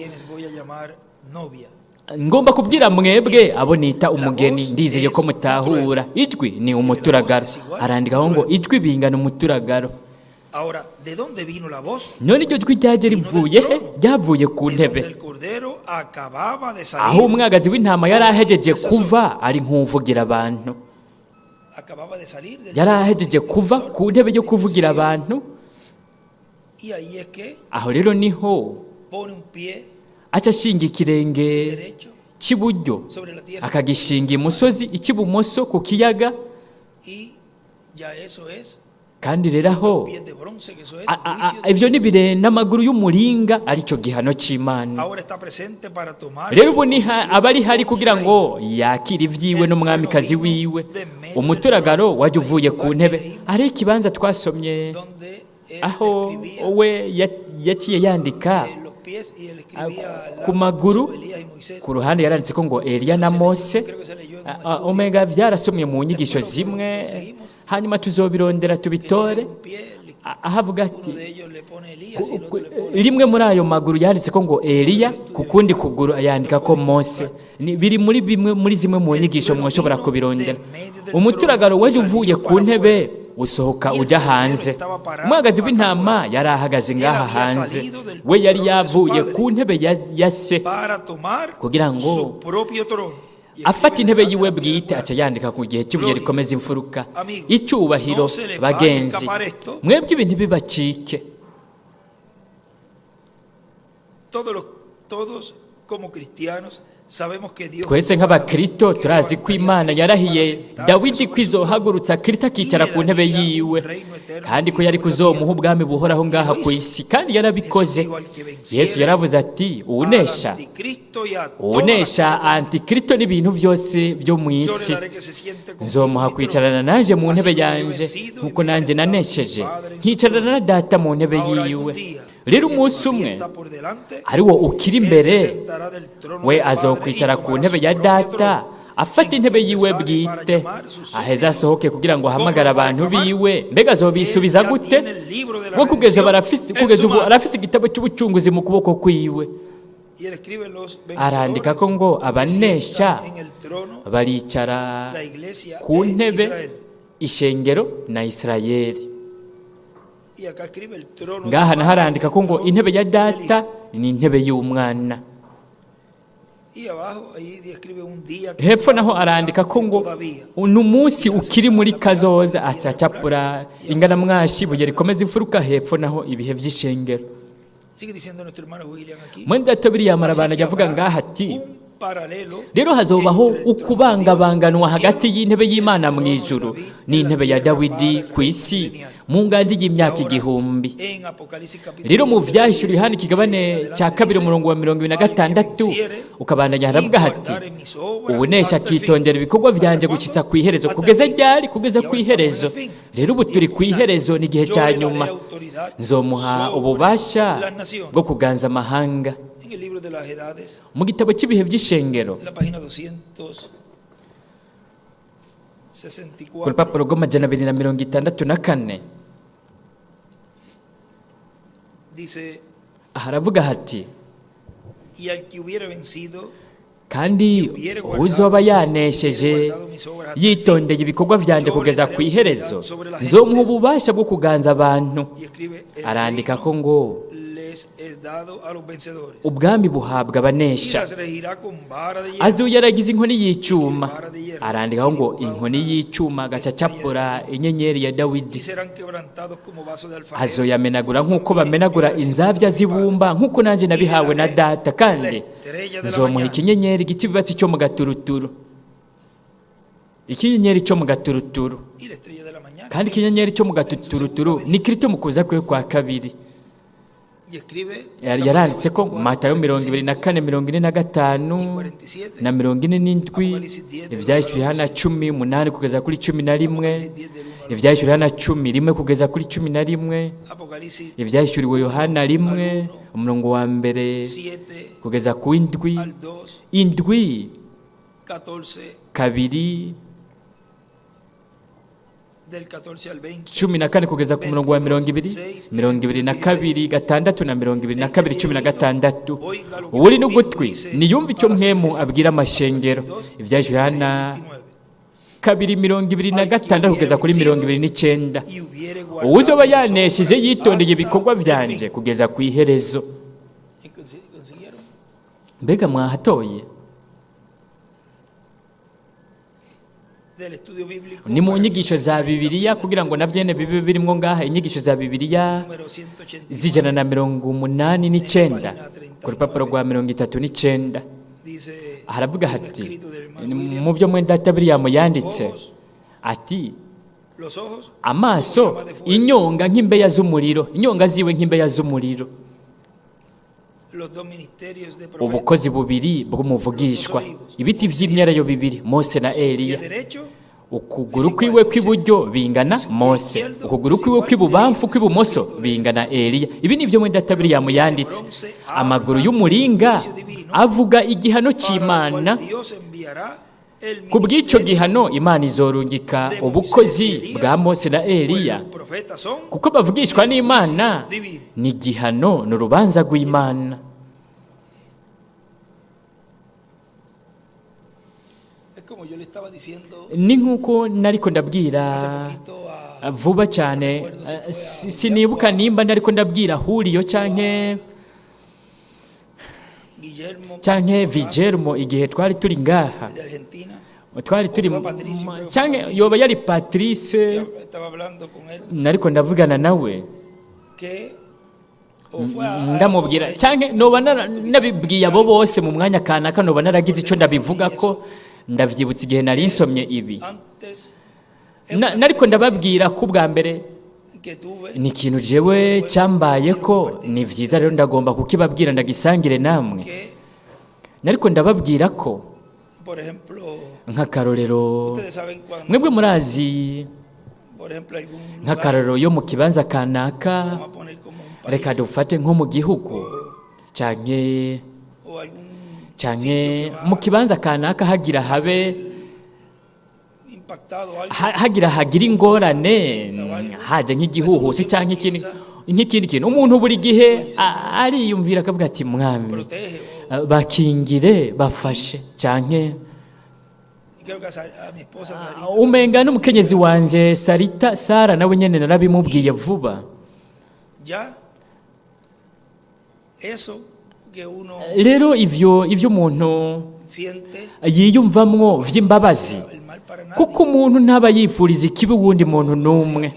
Ngomba kubwira mwebwe abo nita umugeni, ndizeye ko mutahura. Ijwi ni umuturagaro, arandikaho ngo ijwi bingana umuturagaro. None iryo jwi ryaje rivuye he? Ryavuye ku ntebe, aho umwagazi w'intama yari ahejeje kuva ari nk'uvugira abantu. Yari ahejeje kuva ku ntebe yo kuvugira abantu. Aho rero niho aca ashinga ikirenge cy'iburyo akagishinga imusozi, icy'ibumoso ku kiyaga. Kandi rero aho ibyo nibire n'amaguru y'umuringa aricyo gihano cy'Imana. Rero ubu abari hari kugira ngo yakire ibyiwe n'umwamikazi wiwe. Umuturagaro waje uvuye ku ntebe. Ari ikibanza twasomye aho we yaciye yandika ku maguru, ku ruhande yaranditse ko ngo Eliya na Mose. Omega byarasomye mu nyigisho zimwe, hanyuma tuzobirondera tubitore. Ahavuga ati rimwe muri ayo maguru yanditse ko ngo Eliya, ku kundi kuguru yandika ko Mose. Biri muri bimwe muri zimwe mu nyigisho mwashobora kubirondera. Umuturagaro waje uvuye ku ntebe usohoka ujya hanze. Umwagazi w'intama yari ahagaze ngaha hanze, we yari yavuye ku ntebe ya se kugira ngo afata intebe yiwe bwite. Aca yandika ku gihe cy'ibuye rikomeza imfuruka. Icyubahiro bagenzi, mwebwe ibintu bibacike. Twese nk'abakristo turazi ko Imana yarahiye Dawidi ko izohagurutsa Kristo akicara ku ntebe yiwe, kandi ko yari kuzomuha ubwami buhoraho ngaha ku isi, kandi yarabikoze. Yesu yaravuze ati unesha antikristo n'ibintu byose byo mu isi nzomuha kwicarana nanje mu ntebe yanje, nkuko nanjye nanesheje nkicarana na Data mu ntebe yiwe. Rero umunsi umwe ari wo ukiri imbere, we azokwicara ku ntebe ya Data, afata intebe yiwe bwite, aheza asohoke kugira ngo ahamagare abantu biwe. Mbega azobisubiza gute? Ngo kugeza ubu arafise igitabo cy'ubucunguzi mu kuboko kwiwe. Arandika ko ngo abanesha baricara ku ntebe ishengero na Isirayeli. Ngaha naho arandika ko ngo intebe ya Data ni intebe y'umwana. Hepfo naho arandika ko ngo umunsi ukiri muri kazoza, atacapura ingana mwashi ibuye rikomeza imfuruka. Hepfo naho ibihe by'ishengero. Mwenda tabiri yamarabana yavuga ngaha ati rero hazobaho ukubangabanganwa hagati y'intebe y'Imana mu ijuru n'intebe ya Dawidi ku isi mu nganji y'imyaka 1000. Rero mu vyahishuri Yohana ikigabane cya 2:26 ukabandanya haravuga hati ubunesha kitondera ibikorwa byanje gukitsa ku iherezo. Kugeza ryari? Kugeza ku iherezo. Rero ubu turi ku iherezo, n'igihe cya nyuma. Nzomuha ububasha bwo kuganza amahanga. Mu gitabo cy'ibihe by'ishengero ku rupapuro rw'amajana 264 haravuga hati kandi uzoba yanesheje yitondeye ibikorwa byanje kugeza ku iherezo, nzomuha ububasha bwo kuganza abantu. Arandika ko ngo ubwami buhabwa abanesha. Azoyaragiza inkoni y'icyuma. Arandikaho ngo inkoni y'icyuma agacacapura inyenyeri ya Dawidi. Azoyamenagura nk'uko bamenagura inzabya z'ibumba, nk'uko nanjye nabihawe na Data, kandi nzomuha ikinyenyeri gikibatsi cyo mu gaturuturu. Ikinyenyeri cyo mu gaturuturu. mañana. kandi ikinyenyeri cyo mu gatuturuturu ni Kristo mu kuza kwe kwa kabiri. Y escribe Yaranditse ko Matayo 24:45 na 47, Ibyahishuriwe Yohana 10:8 kugeza kuri 11, Ibyahishuriwe Yohana 10:1 kugeza kuri 11, Apocalipsis Ibyahishuriwe Yohana 1 umurongo wa mbere 7 kugeza ku indwi, al 2, indwi 14, kabiri del 14 al 20. 14 kugeza ku murongo wa 20, 22, 6 na 22, 16. Uri n'ugutwi niyumva icyo mwemu abwira amashengero. Ibyahishuriwe Yohana 2:26 kugeza kuri 29. Y hubiere guardado Uzoba mis obras yanesheje yitondeye hasta ibikorwa el byanje fin. kugeza ku iherezo. ¿Consiguieron? Mbega mwahatoye? Del estudio bíblico. Ni mu nyigisho za Bibiliya kugira ngo nabyene bibe birimo ngaha, inyigisho za Bibiliya Número 189. zijana na 89 ku rupapuro rwa 39. Dice Haravuga hati mu byo mwenda William yanditse ati los ojos, amaso inyonga nk'imbeya z'umuriro, inyonga ziwe nk'imbeya z'umuriro. los dos ministerios de profeta. Ubukozi bubiri bw'umuvugishwa, ibiti vy'imyelayo bibiri, Mose na Y el Eliya. derecho, Ukuguru kwiwe kw'iburyo bingana Mose, ukuguru kwiwe kw'ibubamfu kw'ibumoso bingana Eliya. Ibi nivyo mwenda William yanditse. Amaguru y'umuringa avuga igihano cy'Imana. cual Dios enviará el Ku bw'icyo ministerio gihano Imana izorungika ubukozi bwa Mose na Eliya, los profetas son kuko bavugishwa n'Imana. Ni gihano, ni urubanza rw'Imana. es como yo le estaba diciendo Ni nk'uko nariko ndabwira hace poquito a vuba cyane, sinibuka nimba nariko ndabwira Huriyo canke Guillermo Vigermo igihe twari turi ngaha, de Argentina. twari turi canke yoba yari Patrice, Estaba hablando con él nariko ndavugana nawe que o fue a ndamubwira canke noba nabibwiye abo bose mu mwanya kanaka, noba naragize icyo ndabivuga ko ndavyibutsa igihe nari nsomye ibi. antes Nariko ndababwira ko bwa mbere que tuve ni ikintu jewe cyambaye ko ni vyiza, rero ndagomba kukibabwira ndagisangire namwe. que, Nariko ndababwira ko por ejemplo, nk'akarorero, ustedes saben cuando, mwebwe murazi por ejemplo, algún lugar, nk'akarorero yo mu kibanza kanaka, vamos a poner como un país reka dufate nko mu gihugu canke o algún canke mu kibanza kanaka hagira habe impactado algo, hagira ingorane, haje nk'igihuhusi canke nk'ikindi kintu, umuntu buri gihe ariyumvira akavuga ati mwami protege. bakingire bafashe canke Y creo que a mi esposa Sarita, umenga n'umukenyezi wanje Sara nawe nyene narabimubwiye vuba. ya eso que uno Rero ivyo umuntu siente yiyumvamwo vy'imbabazi, el mal para nadie, kuko umuntu ntaba yifuriza ikibi wundi muntu n'umwe,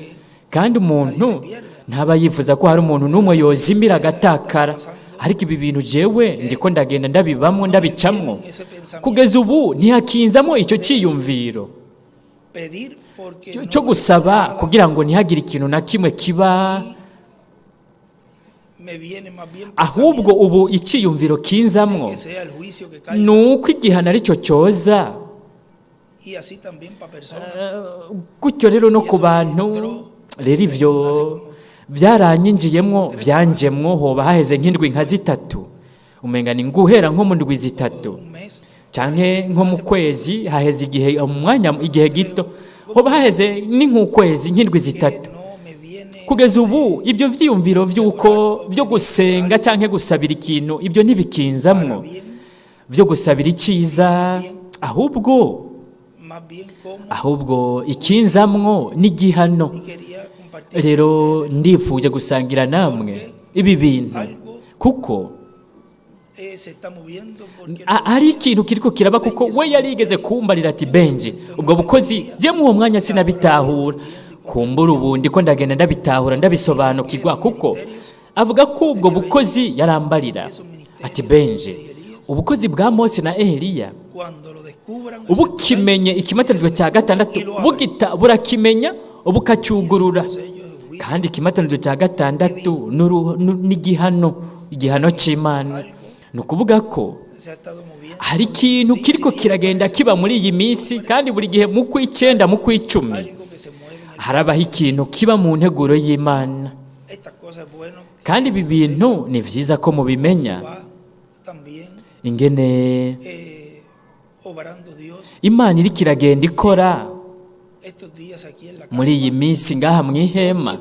kandi umuntu ntaba yifuza ko hari umuntu n'umwe yozimira agatakara. Ariko ibi bintu jewe ndiko ndagenda ndabibamwo ndabicamwo, kugeza ubu ntihakinzamo icyo cyiyumviro pedir porque cyo gusaba kugira ngo ntihagire ikintu na kimwe kiba, me viene más bien ahubwo ubu icyiyumviro kinzamwo que sea el juicio que caiga, ni uko igihano aricyo cyoza. y así también para personas Gutyo rero no ku bantu, rero ivyo byaranyinjiyemwo byanjemwo, hoba haheze nk'indwi nka zitatu, umenga ni guhera nko mu ndwi zitatu un mes canke nko mu kwezi, haheze igihe gito, hoba haheze ni nk'ukwezi nk'indwi zitatu. no me viene Kugeza ubu ibyo vyiyumviro vy'uko byo gusenga canke gusabira ikintu, ibyo ntibikinzamwo bien, byo gusabira iciza, ahubwo más bien como ikinzamwo n'igihano. quería compartir Rero ndifuje gusangira namwe ibi bintu kuko se está moviendo porque ari ikintu kiriko kiraba, kuko we yarigeze kumbarira ati Benji, ubwo bukozi je mu uwo mwanya sinabitahura, kumbura ubu ndiko ndagenda ndabitahura ndabisobanukirwa, kuko avuga ko ubwo bukozi yarambarira ati Benji, ubukozi bwa Mose na Eliya cuando lo descubran ubukimenye ikimatanijwe cya gatandatu burakimenya bukacyugurura. Kandi ikimataniro cya gatandatu igihano cy'Imana. Ni ukuvuga ko hari ikintu kiriko kiragenda kiba muri iyi minsi, kandi buri gihe mu kw'icyenda mu kw'icumi harabaho ikintu kiba mu nteguro y'Imana. Kandi ibi bintu ni byiza ko mubimenya ingene Imana iriko iragenda ikora muri iyi minsi ngaha mu ihema,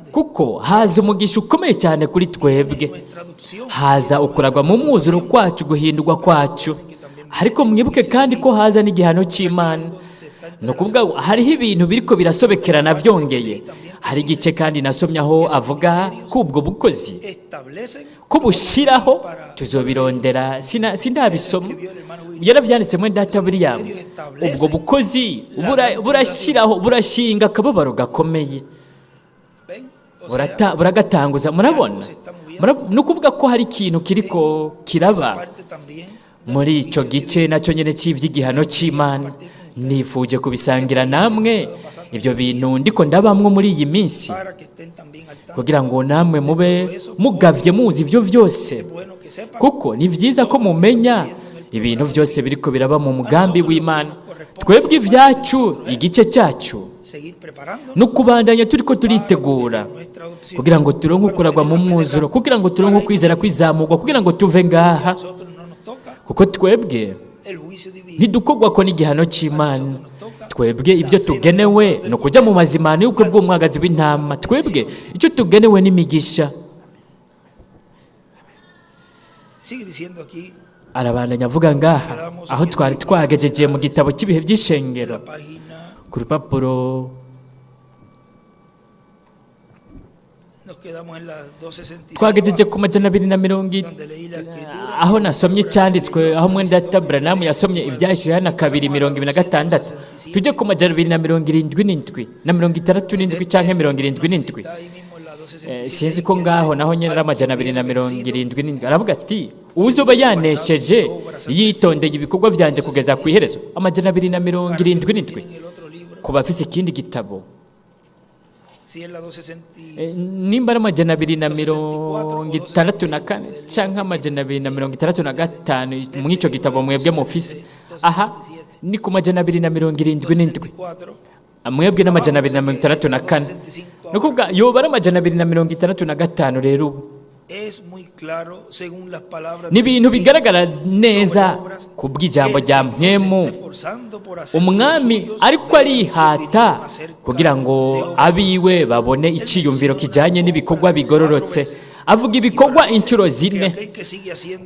kuko haza umugisha ukomeye cyane kuri twebwe, haza ukuragwa mu mwuzuro kwacu, guhindurwa kwacu. Ariko mwibuke kandi ko haza n'igihano cy'Imana. Ni ukuvuga hariho ibintu biriko birasobekerana byongeye. Hari igice kandi nasomye aho avuga ko ubwo bukozi ko bushyiraho, tuzobirondera sindabisoma, yarabyanditse muri data William. Ubwo bukozi burashyiraho, burashinga akababaro gakomeye, buragatanguza. Murabona, ni ukuvuga ko hari ikintu kiriko kiraba muri icyo gice nacyo nyine cy'iby'igihano cy'Imana. Nifuje kubisangira namwe ibyo bintu ndiko ndabamwo muri iyi minsi, kugira ngo namwe mube mugavye muzi ibyo byose, kuko ni byiza ko mumenya ibintu byose biriko biraba mu mugambi w'Imana. Twebwe ibyacu, igice cyacu no kubandanya turiko turitegura kugira ngo turonke kuragwa mu mwuzuro, kugira ngo turonke kwizera kwizamurwa, kugira ngo tuve ngaha, kuko twebwe ntidukogwa ko n'igihano cy'Imana. Twebwe ibyo tugenewe no kujya mu mazimano y'ubukwe bw'umwagazi w'intama. Twebwe icyo tugenewe n'imigisha. Arabandanya avuga ngaha aho twari twagejeje mu gitabo cy'ibihe by'ishengero ku rupapuro twagejeje ku majana 240, aho nasomye cyanditswe, aho mwenda Branham yasomye ibyahishwe hana 2:26. Tujye ku majana 277 na 67 cyangwa 77. Sinzi ko ngaho naho nyene ari amajana 277. Aravuga ati uzoba yanesheje yitondeye ibikorwa byanje kugeza ku iherezo. Amajana 277 ku bafise ikindi gitabo. Nimba ari amajana 264 cyangwa amajana 265 mu icyo gitabo mwebwe mufise. Aha ni ku majana 277, mwebwe n'amajana 264. No kuvuga yoba ari amajana 265 rero ni ibintu bigaragara neza ku bw'ijambo rya mpemu. Umwami ariko arihata kugira ngo abiwe babone icyiyumviro kijyanye n'ibikorwa bigororotse. Avuga ibikorwa inshuro 4.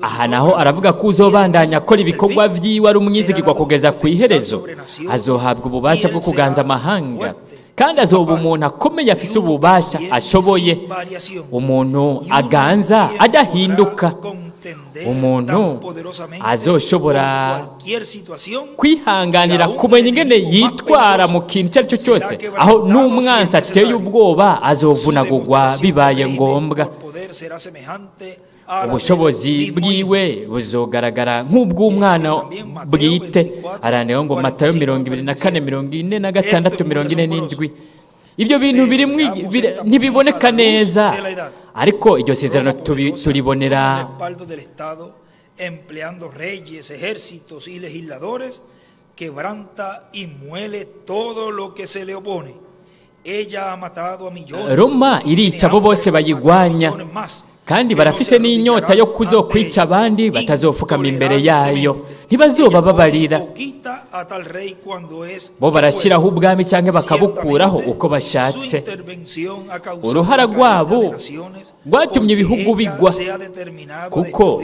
Aha naho aravuga ko uzobandanya akora ibikorwa by'iwe ari umwizigirwa kugeza ku iherezo. Azohabwa ububasha bwo kuganza amahanga, kandi azoba umuntu akomeye afise ububasha ashoboye, umuntu aganza adahinduka, umuntu azoshobora kwihanganira kumenya ingene yitwara mu kintu icyo ari cyo cyose, aho n'umwansi ateye ubwoba azovunagurwa bibaye ngombwa. Ubushobozi bwiwe buzogaragara nk'ubw'umwana bwite. Arandika ngo Matayo 24:46-47. Ibyo bintu ntibiboneka neza, ariko iryo sezerano turibonera empleando reyes, ejércitos y legisladores, quebranta y muele todo lo que se le opone. Ella ha matado a millones. Roma irica abo bose bayigwanya, kandi barafise n'inyota yo kuzokwica abandi batazofukama imbere yayo, ntibazoba babarira. Bo barashyiraho ubwami cyangwa bakabukuraho uko bashatse. Uruhara rwabo rwatumye ibihugu bigwa, kuko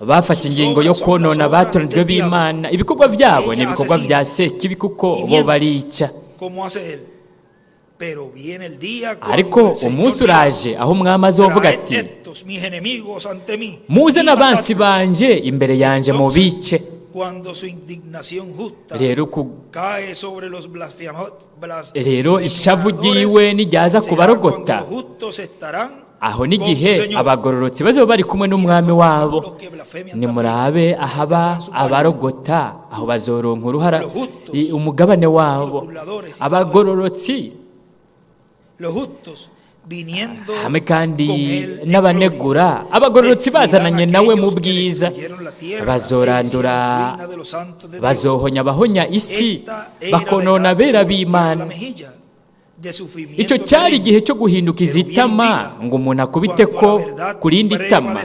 bafashe ingingo yo konona abatoranijwe b'Imana. Ibikorwa byabo ni ibikorwa bya Sekibi, kuko bo barica. Ariko umunsi uraje aho umwami azovuga ati muze n'abansi banje imbere yanje mu bice. Rero ishavu ryiwe nijyaza kubarogota, aho n'igihe abagororotsi bazoba bari kumwe n'umwami wabo. Nimurabe ahaba abarogota, aho bazoronka uruhara umugabane wabo. Abagororotsi hamwe kandi n'abanegura, abagororotsi bazananye nawe mu bwiza, bazorandura, bazohonya abahonya isi, bakonona abera b'Imana. Icyo cyari igihe cyo guhindukiza itama ngo umuntu akubite ko ku rindi tama.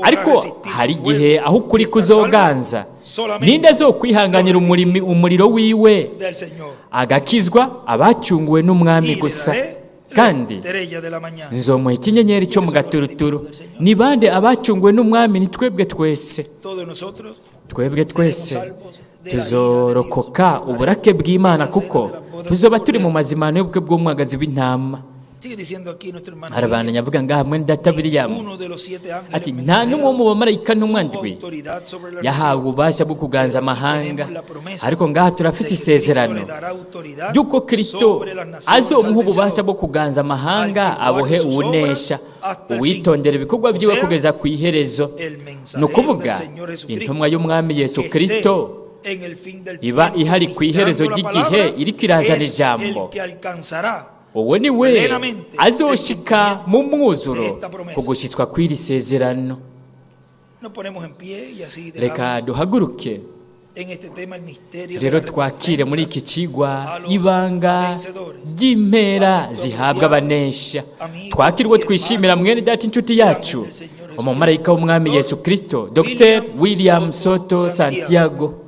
Ariko hari igihe aho ukuri kuzoganza, ninde azokwihanganira umuriro wiwe agakizwa? Abacunguwe n'umwami gusa. Kandi nzomuha ikinyenyeri cyo mu gaturuturu. Ni bande abacunguwe n'umwami? Ni twebwe twese. Twebwe twese tuzorokoka uburake bw'Imana, kuko tuzoba turi mu mazimano y'ubukwe bw'umwagazi w'intama. Arabandanya avuga ngaha mwene data William ati nta n'umwe mu bamarayika n'umwe ndwi yahawe ububasha bwo kuganza amahanga, ariko ngaha turafise isezerano y'uko Kristo azomuha ububasha bwo kuganza amahanga, abohe uwunesha, uwitondera ibikorwa byiwe kugeza ku iherezo. Ni ukuvuga intumwa y'umwami Yesu Kristo iba ihari ku iherezo ry'igihe, iriko irazana ijambo. Uwo ni we azoshika mu mwuzuro ku gushyitswa kw'iri sezerano. Reka duhaguruke rero twakire muri iki kigwa ibanga ry'impera zihabwa abanesha. Twakire uwo twishimira mwene data inshuti yacu umumarayika w'umwami Yesu Kristo, Dr. William Soto Santiago.